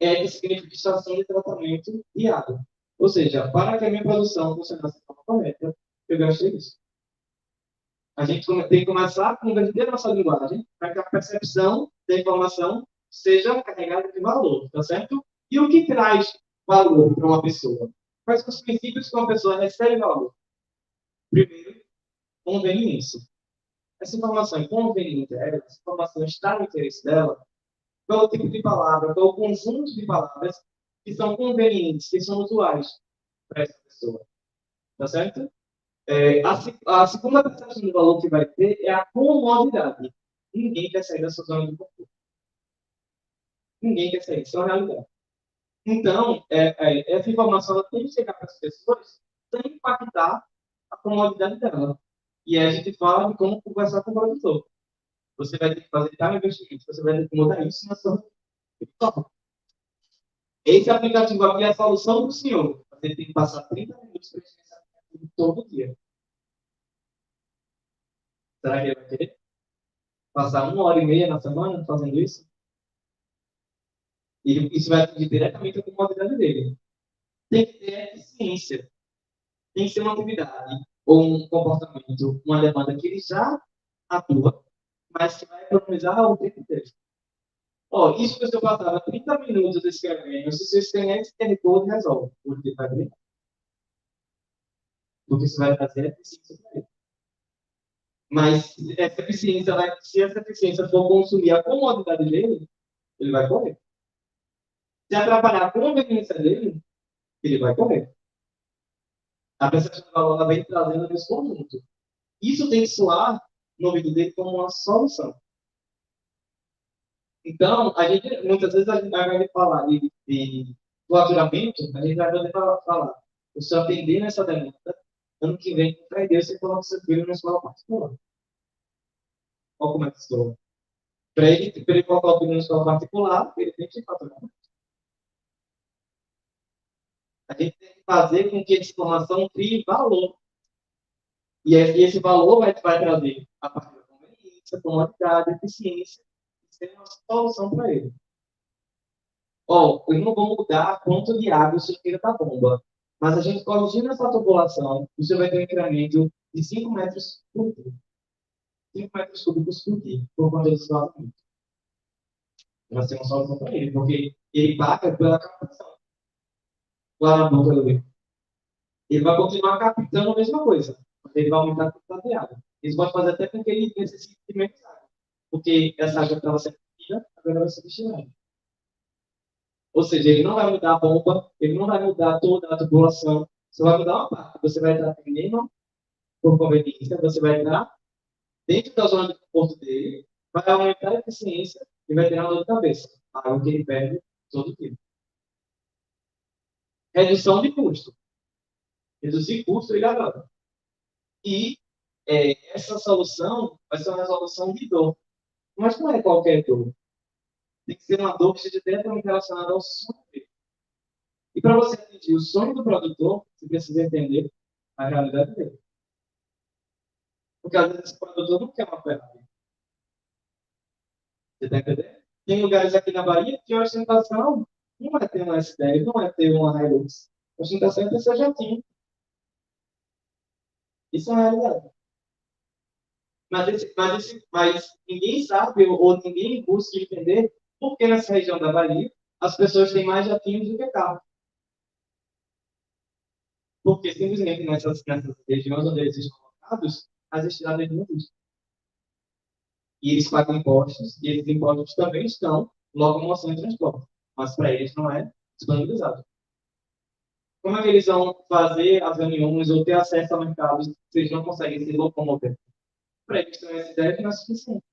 que significa estação de tratamento de água. Ou seja, para que a minha produção funcionasse de forma correta, eu gastei isso. A gente tem que começar a converter a nossa linguagem para que a percepção da informação seja carregada de valor, tá certo? E o que traz valor para uma pessoa? Quais são os princípios que uma pessoa recebe valor? Primeiro, conveniência. Essa informação é conveniente a ela, essa informação está no interesse dela, qual é o tipo de palavra, qual é o conjunto de palavras que são convenientes, que são usuais para essa pessoa. Tá certo? A segunda percepção de valor que vai ter é a comodidade. Ninguém quer sair da sua zona de conforto. Ninguém quer sair, isso é uma realidade. Então, essa informação ela tem que chegar para as pessoas sem impactar a comodidade dela. E aí a gente fala de como conversar com o produtor. Você vai ter que fazer tal investimento, você vai ter que mudar isso na sua vida. Esse aplicativo aqui é a solução do senhor. Você tem que passar 30 minutos para esse aplicativo todo dia. Será que ele vai querer? Passar 1 hora e meia na semana fazendo isso? E isso vai atingir diretamente a comodidade dele. Tem que ter eficiência. Tem que ser uma atividade ou um comportamento, uma demanda que ele já atua, mas que vai economizar o tempo dele. Isso que eu passava 30 minutos escrevendo, se vocês têm esse território, resolve. Porque vai brincar. Porque isso vai trazer eficiência para ele. Mas se essa eficiência for consumir a comodidade dele, ele vai correr. Se atrapalhar a conveniência dele, ele vai correr. A percepção de valor ela vem trazendo nesse conjunto. Isso tem que soar no ouvido dele como uma solução. Então, muitas vezes a gente vai falar de faturamento, a gente vai poder falar, o senhor atender nessa demanda, ano que vem, para Deus, você coloca o seu filho na escola particular. Olha como é que estou. Para ele colocar o filho na escola particular, ele tem que faturar. A gente tem que fazer com que essa informação crie valor. E esse valor vai trazer a partir da conveniência, comodidade, eficiência, e ser uma solução para ele. Eu não vou mudar quanto de água você tira da bomba, mas a gente corrigindo essa tubulação, você vai ter um incremento de 5 metros por dia. 5 metros cúbicos por dia, por conta do vazamento. Vai ser uma solução para ele, porque ele paga pela captação. Lá na boca do rio. Ele vai continuar captando a mesma coisa, mas ele vai aumentar a quantidade de água. Isso pode fazer até com que ele necessite de menos água, porque essa água que estava sendo destinada, agora vai ser destinada. Ou seja, ele não vai mudar a bomba, ele não vai mudar toda a tubulação, só vai mudar uma parte. Você vai entrar atendendo por conveniência, você vai entrar dentro da zona de conforto dele, vai aumentar a eficiência e vai ter uma dor de cabeça. A água que ele perde todo dia. Redução de custo. Reduzir custo ele agrada. E essa solução vai ser uma resolução de dor. Mas não é qualquer dor. Tem que ser uma dor que esteja diretamente relacionada ao sonho dele. E para você atingir o sonho do produtor, você precisa entender a realidade dele. Porque às vezes esse produtor não quer uma Ferrari. Você está entendendo? Tem lugares aqui na Bahia que a ostentação não é ter uma S10, não é ter uma Hilux. A ostentação é ter seu jatinho. Isso é a realidade. Mas ninguém sabe ou ninguém busca entender por que nessa região da Bahia as pessoas têm mais jatinhos do que carro. Porque simplesmente nessas regiões onde eles estão locados, as estradas não existem. E eles pagam impostos, e esses impostos também estão locomoção e transporte. Mas para eles não é disponibilizado. Como é que eles vão fazer as reuniões ou ter acesso ao mercado se eles não conseguem se locomover? Para eles também essa ideia não é suficiente.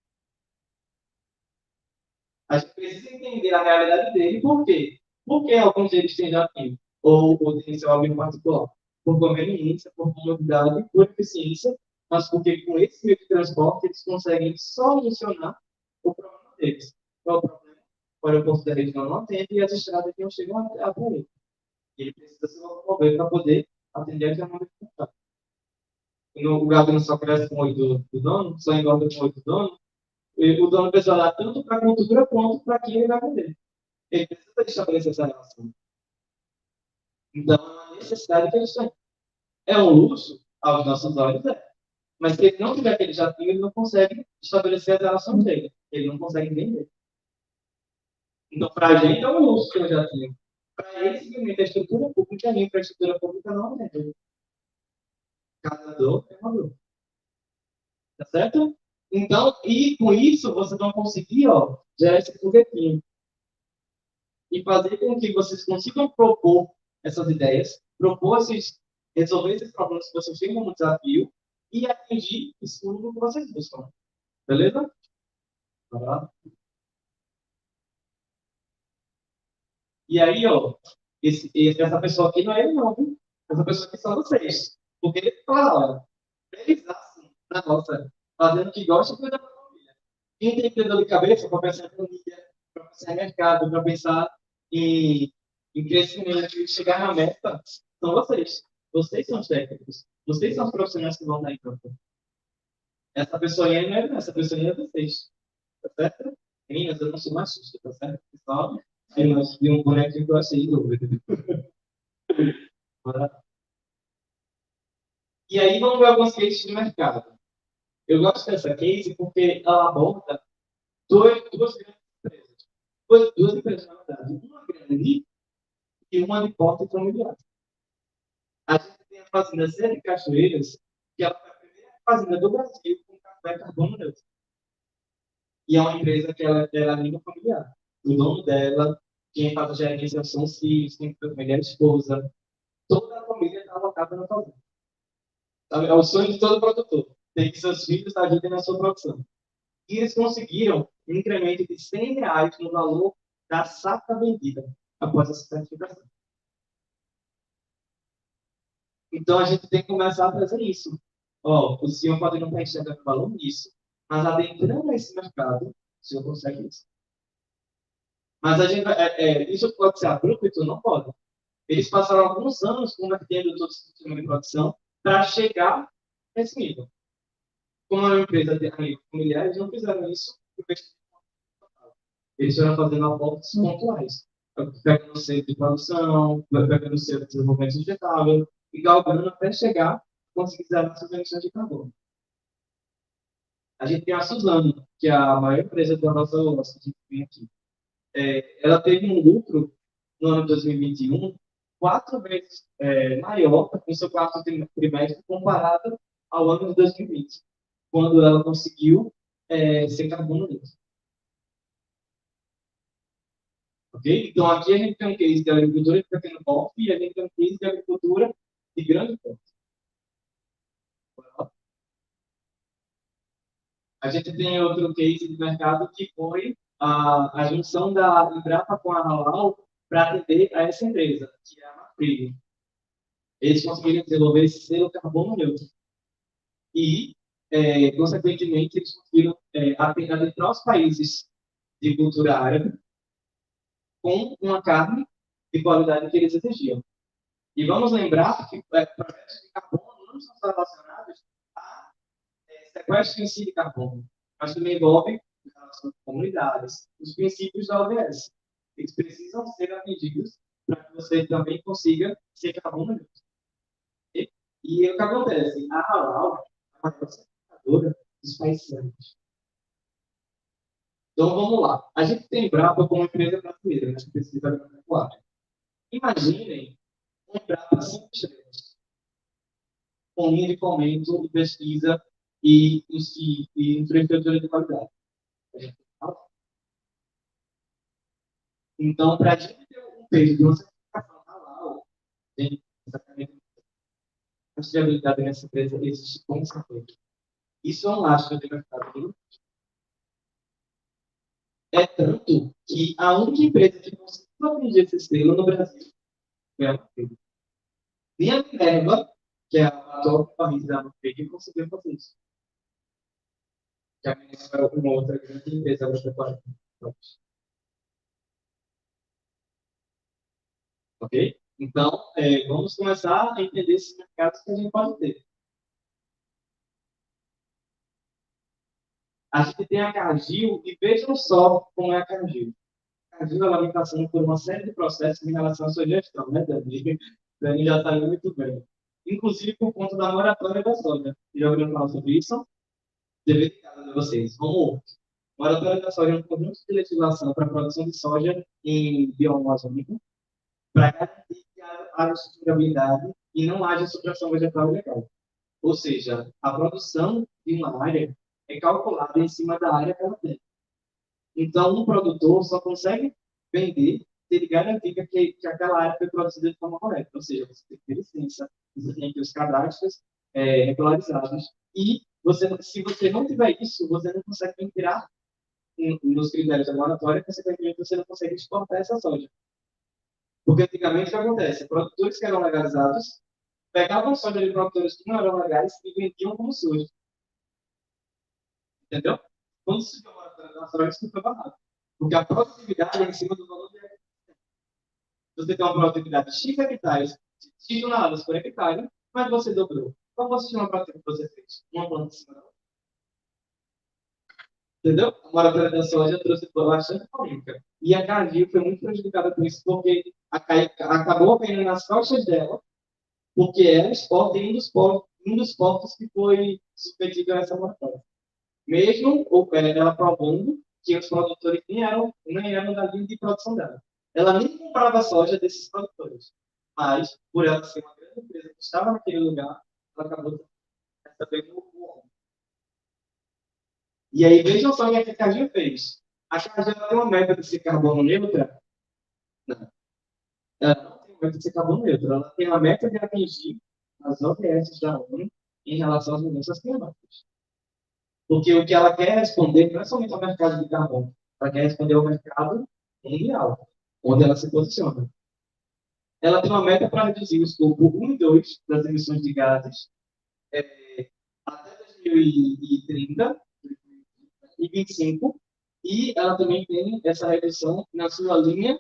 A gente precisa entender a realidade dele, por quê? Porque alguns deles têm jatinho, ou têm seu amigo particular. Por conveniência, por comodidade, por eficiência, mas porque com esse meio de transporte eles conseguem solucionar o problema deles. Qual é o problema? O aeroporto da região não atende e as estradas não chegam até ele. Ele precisa se locomover para poder atender a demanda de contato. O gado não só cresce com o olho do dono, só engorda com o olho do dono, o dono precisa olhar tanto para a cultura quanto para quem ele vai vender. Ele precisa estabelecer essa relação. Então, é uma necessidade que eles têm. É um luxo aos nossos olhos, é. Mas se ele não tiver aquele jatinho, ele não consegue estabelecer as relações dele. Ele não consegue vender. Então, para a gente é um luxo ter um jatinho. Para ele, simplesmente, a estrutura pública, a infraestrutura pública não é dele. Cada dor é uma dor. Tá certo? Então, e com isso, você vai conseguir, ó, gerar esse foguetinho. E fazer com que vocês consigam propor essas ideias, resolver esses problemas que vocês têm como desafio e atingir esse mundo que vocês buscam. Beleza? Vai lá. E aí, ó, essa pessoa aqui não é ele, não, viu? Essa pessoa aqui são vocês. Porque ele fala, olha, eles assim, na nossa, fazendo o que gosta e cuidando da família. Quem tem que ter dor de cabeça para pensar em família, para pensar em mercado, para pensar em, em crescimento e chegar na meta, são vocês. Vocês são os técnicos. Vocês são os profissionais que vão dar em campo. Essa pessoa aí não é, essa pessoa aí é vocês. Tá certo? Meninas, eu não sou machista, tá certo? Pessoal, eu vi um bonequinho que eu achei dúvida. E aí vamos ver alguns cases de mercado. Eu gosto dessa case porque ela aborda duas grandes empresas. Duas empresas, na verdade. Uma grande e uma de porte familiar. A gente tem a fazenda Serra de Cachoeiras, que ela foi a primeira fazenda do Brasil com café carbono neutro. E é uma empresa que ela é a língua familiar. O dono dela, quem faz a gerência são os filhos, quem faz a esposa. Toda a família está alocada na fazenda. É o sonho de todo produtor. Tem que seus filhos ajudem na sua produção. E eles conseguiram um incremento de R$ 100 no valor da saca vendida após essa certificação. Então, a gente tem que começar a fazer isso. Ó, o senhor pode não estar enxergando valor nisso, mas adentrando esse mercado, o senhor consegue isso. Mas a gente, isso pode ser abrupto? Não pode. Eles passaram alguns anos convertendo todo esse sistema de produção para chegar nesse nível. Como é uma empresa de familiar, eles não fizeram isso. Eles foram fazendo aportes pontuais. Pegando o centro de produção, pegando o centro de desenvolvimento sustentável, e galgando até chegar a conseguir zerar suas emissões de carbono. A gente tem a Suzano, que é a maior empresa da nossa que a gente tem aqui. Ela teve um lucro no ano de 2021 quatro vezes maior no seu quarto trimestre comparado ao ano de 2020, quando ela conseguiu ser carbono neutro. Ok? Então, aqui a gente tem um case de agricultura de pequeno porte e a gente tem um case de agricultura de grande porte. A gente tem outro case de mercado que foi a junção da Embrapa com a Halal para atender a essa empresa, que é a Mafrig. Eles conseguiram desenvolver esse selo carbono neutro. E, consequentemente, eles conseguiram adentrar os países de cultura árabe com uma carne de qualidade que eles exigiam. E vamos lembrar que projetos de carbono não são só relacionados a sequestro em si de carbono, mas também envolve relação com comunidades, os princípios da ODS. Eles precisam ser atendidos para que você também consiga ser carbono neutro. E o que acontece? A Halal é uma certificadora dos países sérios. Então, vamos lá. A gente tem Embrapa como empresa brasileira, né, que precisa agropecuária. Imaginem um Embrapa 5 estrelas, com linha de fomento, pesquisa e infraestrutura de qualidade. Então, para a gente ter um peso de uma certificação halal, tem exatamente a fiabilidade nessa empresa existe com certeza. Isso é um lastro de mercado. É tanto que a única empresa que conseguiu atingir esse selo no Brasil foi a Mafrig. Nem a Minerva, que é a atual país da Mafrig, conseguiu fazer isso. Que a Minerva é uma outra grande empresa agropecuária. Ok? Então, vamos começar a entender esses mercados que a gente pode ter. A gente tem a Cargill, e vejam só como é a Cargill. A Cargill ela vem passando por uma série de processos em relação à sua gestão, né, Dani? Dani já sabe muito bem. Inclusive por conta da moratória da soja. Já ouviram falar sobre isso? Dever de casa de vocês. Vamos. Moratória da soja é um conjunto de legislação para a produção de soja em bioma amazônico, para garantir que haja sustentabilidade e não haja supressão vegetal ilegal. Ou seja, a produção de uma área é calculada em cima da área que ela tem. Então, um produtor só consegue vender se ele garantir que aquela área foi produzida de forma correta. Ou seja, você tem que ter licença, você tem que ter os cadastros regularizados. E se você não tiver isso, você não consegue entrar nos critérios da moratória, consequentemente você não consegue exportar essa soja. Porque antigamente o que acontece? Produtores que eram legalizados pegavam soja de produtores que não eram legais e vendiam como sujo. Entendeu? Quando se viu a moratória da soja, isso foi barrado. Porque a produtividade é em cima do valor de hectare. Você tem uma produtividade de X hectares, X toneladas por hectare, mas você dobrou. Qual você tinha uma produtividade que você fez? Uma plantação. Entendeu? A moratória da soja trouxe bastante polêmica. E a Cargill foi muito prejudicada por isso, porque acabou caindo nas costas dela, porque ela exporta em um dos portos que foi submetido a essa moratória. Mesmo ela provando que os produtores nem eram da linha de produção dela. Ela nem comprava soja desses produtores. Mas, por ela ser uma grande empresa que estava naquele lugar, ela acabou recebendo o ouro. E aí, vejam só o que a Cargill fez. A Cargill tem uma meta de ser carbono neutra? Não. Ela não tem uma meta de ser carbono neutra. Ela tem uma meta de atingir as ODS da ONU em relação às mudanças climáticas. Porque o que ela quer responder não é somente ao mercado de carbono. Ela quer responder ao mercado mundial, onde ela se posiciona. Ela tem uma meta para reduzir o escopo 1 e 2 das emissões de gases até 2030 e 25, e ela também tem essa redução na sua linha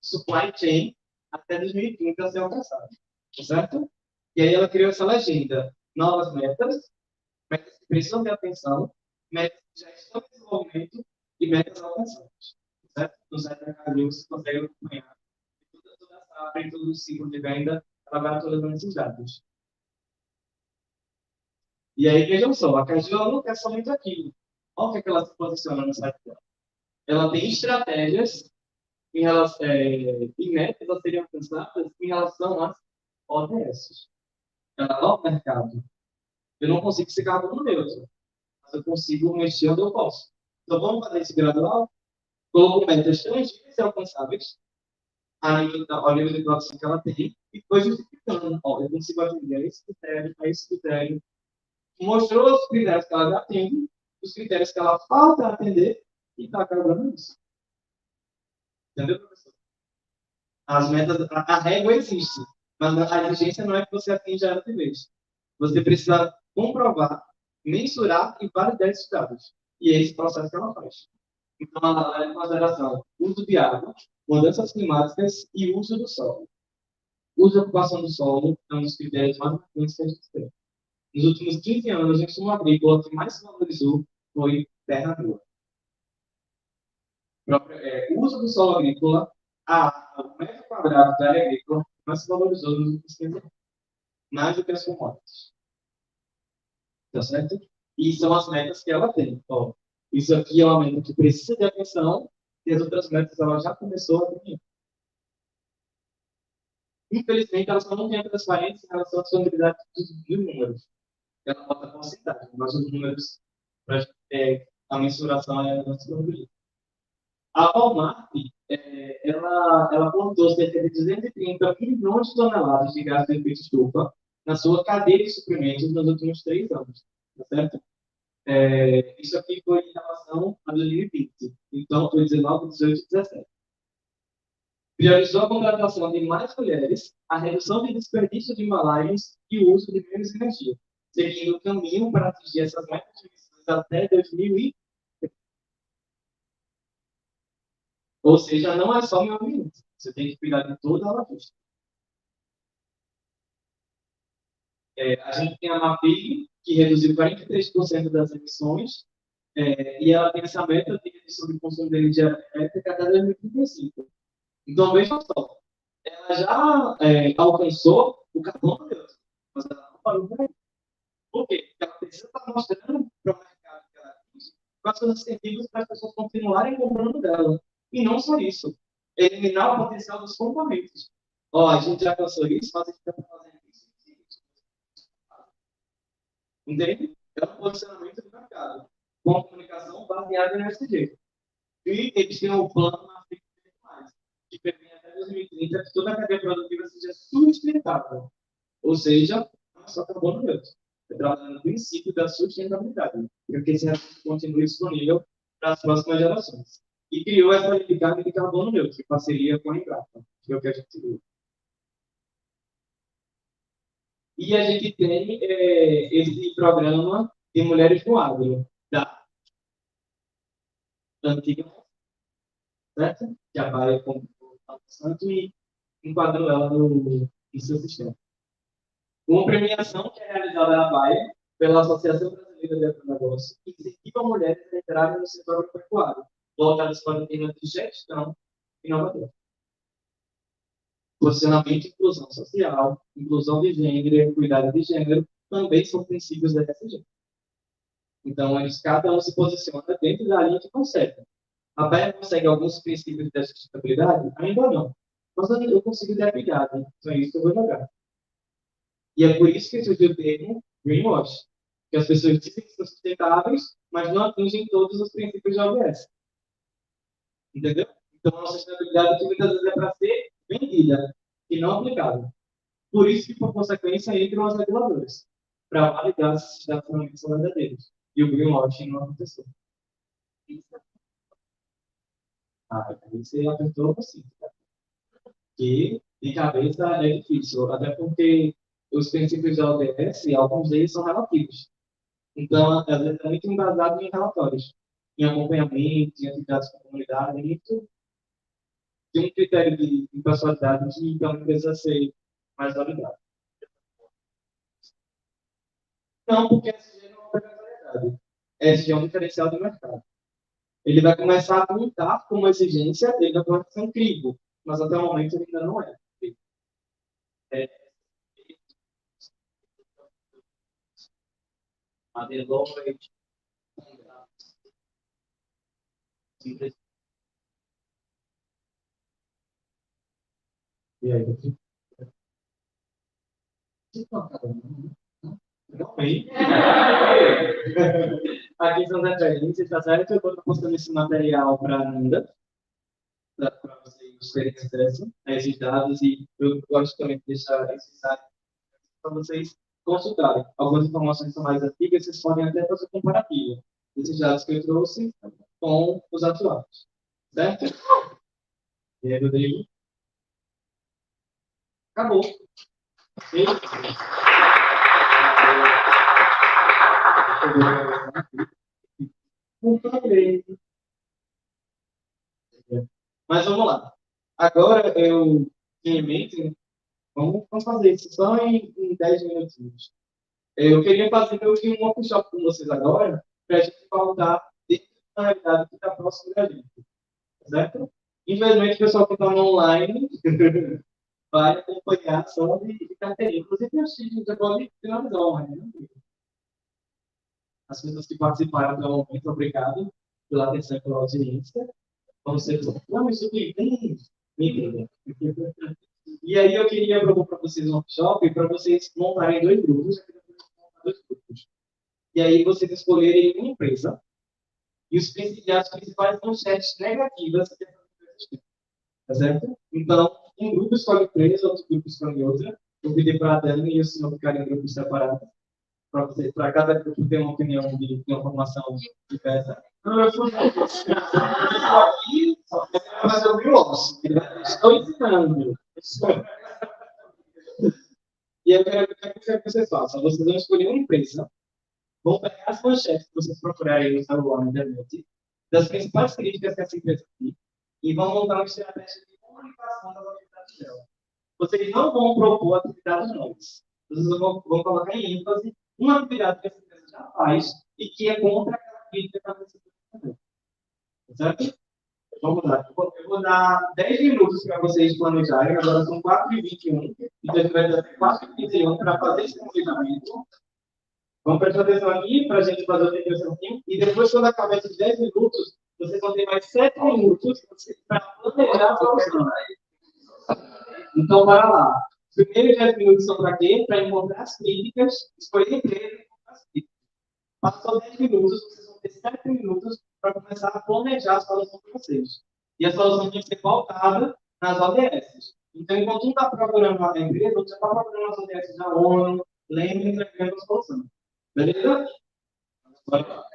supply chain até 2030 a ser alcançada, certo? E aí ela criou essa legenda, novas metas que precisam ter atenção, metas que já estão em desenvolvimento e metas alcançadas, certo? No site da Cargill você consegue acompanhar toda essa árvore, todo o ciclo de venda, ela vai atualizando esses dados. E aí, vejam só, a Cargill não quer somente aquilo. Olha o que ela se posiciona no site dela. Ela tem estratégias e metas a serem alcançadas em relação às ODS. Ela é o mercado. Eu não consigo ser carbono neutro, mas eu consigo mexer onde eu posso. Então, vamos fazer isso gradual? Coloco metas tangíveis e alcançáveis ao nível de produção que ela tem e depois justificando. Eu consigo atender a esse critério. Mostrou os critérios que ela já atende, os critérios que ela falta atender e está acabando isso. Entendeu, professor? As metas, a régua existe, mas a exigência não é que você atinja ela de vez. Você precisa comprovar, mensurar e validar esses dados. E é esse processo que ela faz. Então, ela leva em consideração uso de água, mudanças climáticas e uso do solo. O uso e ocupação do solo é um dos critérios mais importantes que a gente tem. Nos últimos 15 anos, o insumo agrícola que mais se valorizou foi terra nua. O uso do solo agrícola, o metro quadrado da área agrícola, mais se valorizou nos últimos 15 anos. Mais do que as commodities. Tá certo? E são as metas que ela tem. Ó, isso aqui é uma meta que precisa de atenção, e as outras metas ela já começou a ter. Infelizmente, ela só não tem a transparência em relação à disponibilidade dos números. Ela bota a porcentagem, mas os números, a mensuração é não disponibiliza. A Walmart, ela plantou cerca de 230 milhões de toneladas de gás de efeito estufa na sua cadeia de suprimentos nos últimos 3 anos. Tá certo? Isso aqui foi em relação a 2020. Então, foi 19, 18 e 17. Priorizou a contratação de mais mulheres, a redução de desperdício de embalagens e o uso de menos energia, seguindo o caminho para atingir essas metas de emissões até 2030. Ou seja, não é só o meio ambiente. Você tem que cuidar de toda a logística. A gente tem a MAPIG, que reduziu 43% das emissões E ela tem essa meta de reduzir o consumo de energia elétrica até 2035. Então, veja só, ela já alcançou o carbono neutro, mas ela não parou por aí. Por quê? Porque ela precisa estar mostrando para o mercado que ela tem quais são os incentivos para as pessoas continuarem comprando dela. E não só isso, eliminar o potencial dos concorrentes. Ó, a gente já alcançou isso, mas a gente está fazendo isso. Entende? É um posicionamento do mercado, com a comunicação baseada nesse jeito. E eles têm um plano na frente mais, que prevê até 2030 que toda a cadeia produtiva seja sustentável. Ou seja, não só carbono neutro. É trabalhando no princípio da sustentabilidade, porque esse recurso continue disponível para as próximas gerações. E criou essa indicador de carbono neutro, em parceria com a Embrapa, que é o que a gente viu. E a gente tem esse programa de mulheres no agro, da antiga, certo? Que a Baia comprou a Santo e enquadrou ela no seu sistema. Uma premiação que é realizada na Baia pela Associação Brasileira de Agronegócio, que incentiva mulheres a entrarem no setor agropecuário, voltadas para temas de gestão inovadora. Posicionamento e inclusão social, inclusão de gênero e equidade de gênero também são princípios da ESG. Então, cada um se posiciona dentro da linha que consegue. A Baia consegue alguns princípios da sustentabilidade? Ainda não. Mas eu consigo ter aplicado. Então, é isso que eu vou jogar. E é por isso que surgiu o termo greenwash, que as pessoas dizem que são sustentáveis, mas não atingem todos os princípios da OBS. Entendeu? Então, a sustentabilidade que muitas vezes é para ser vendida e não aplicada. Por isso que, por consequência, entram as reguladoras, para validar se esses dados realmente são verdadeiros. E o greenwashing não aconteceu. Aí você apertou assim, tá? Que de cabeça é difícil, até porque os princípios da ODS, alguns deles são relativos. Então, às vezes, é muito embasado em relatórios, em acompanhamento, em atividades com a comunidade, muito tem um critério de impessoalidade que então precisa ser mais validado. Não, porque SG não é uma obrigatoriedade. SG é um diferencial do mercado. Ele vai começar a contar como exigência, ele vai começar a ser incrível, mas até o momento ele ainda não é. É, a Deloitte, e aí, realmente. Aqui são as referências, tá certo? Eu vou estar postando esse material para a Nanda, para vocês terem acesso a esses dados, e eu gosto também de deixar esses dados para vocês consultarem. Algumas informações são mais antigas, vocês podem até fazer comparativo desses dados que eu trouxe com os atuais. Certo? E aí, Rodrigo? Acabou. E... Mas vamos lá. Agora eu tenho em mente, vamos fazer isso só em 10 minutinhos. Eu queria fazer meio que um workshop com vocês agora, para a gente pautar dentro da realidade que está próximo da gente. Certo? Infelizmente, o pessoal que está online vai acompanhar só de carteirinha. Inclusive, a gente já pode finalizar online. Né? As pessoas que participaram até o momento, obrigado pela atenção e pela audiência. Vamos ser isso bem, me E aí eu queria propor para vocês um workshop para vocês montarem dois grupos. E aí vocês escolherem uma empresa e as principais manchetes negativas que essa empresa tem. Tá certo? Então, um grupo escolhe empresa, outro grupo escolhe outra. Eu pedi para a Adeline e o senhor ficarem em grupos separados. Para cada grupo ter uma opinião de uma formação diversa. Eu estou aqui, mas eu vi o osso. Estou ensinando. E eu quero que vocês façam. Vocês vão escolher uma empresa, vão pegar as manchetes que vocês procurarem no celular, na internet, das principais críticas que essa empresa tem, e vão montar uma estratégia de comunicação das atividades dela. Vocês não vão propor atividades novas. Vocês vão colocar em ênfase uma atividade que essa empresa já faz e que é contra aquela crítica para você também. Certo? Vamos lá. Eu vou dar 10 minutos para vocês planejarem. Agora são 4h21. Então, a gente vai ter até 4h31 para fazer esse planejamento. Vamos prestar atenção aqui para a gente fazer o TPCzinho. E depois, quando acabar esses 10 minutos, vocês vão ter mais 7 minutos para planejar a solução. Então, bora lá. Os primeiros 10 minutos são para quê? Para encontrar as críticas, escolher empresa e encontrar as críticas. Passou 10 minutos, vocês vão ter 7 minutos para começar a planejar a solução de vocês. E a solução tem que ser pautada nas ODS. Então, enquanto um está procurando uma empresa, outro já está procurando as ODS da ONU, lembre-se da solução. Beleza? Bora lá.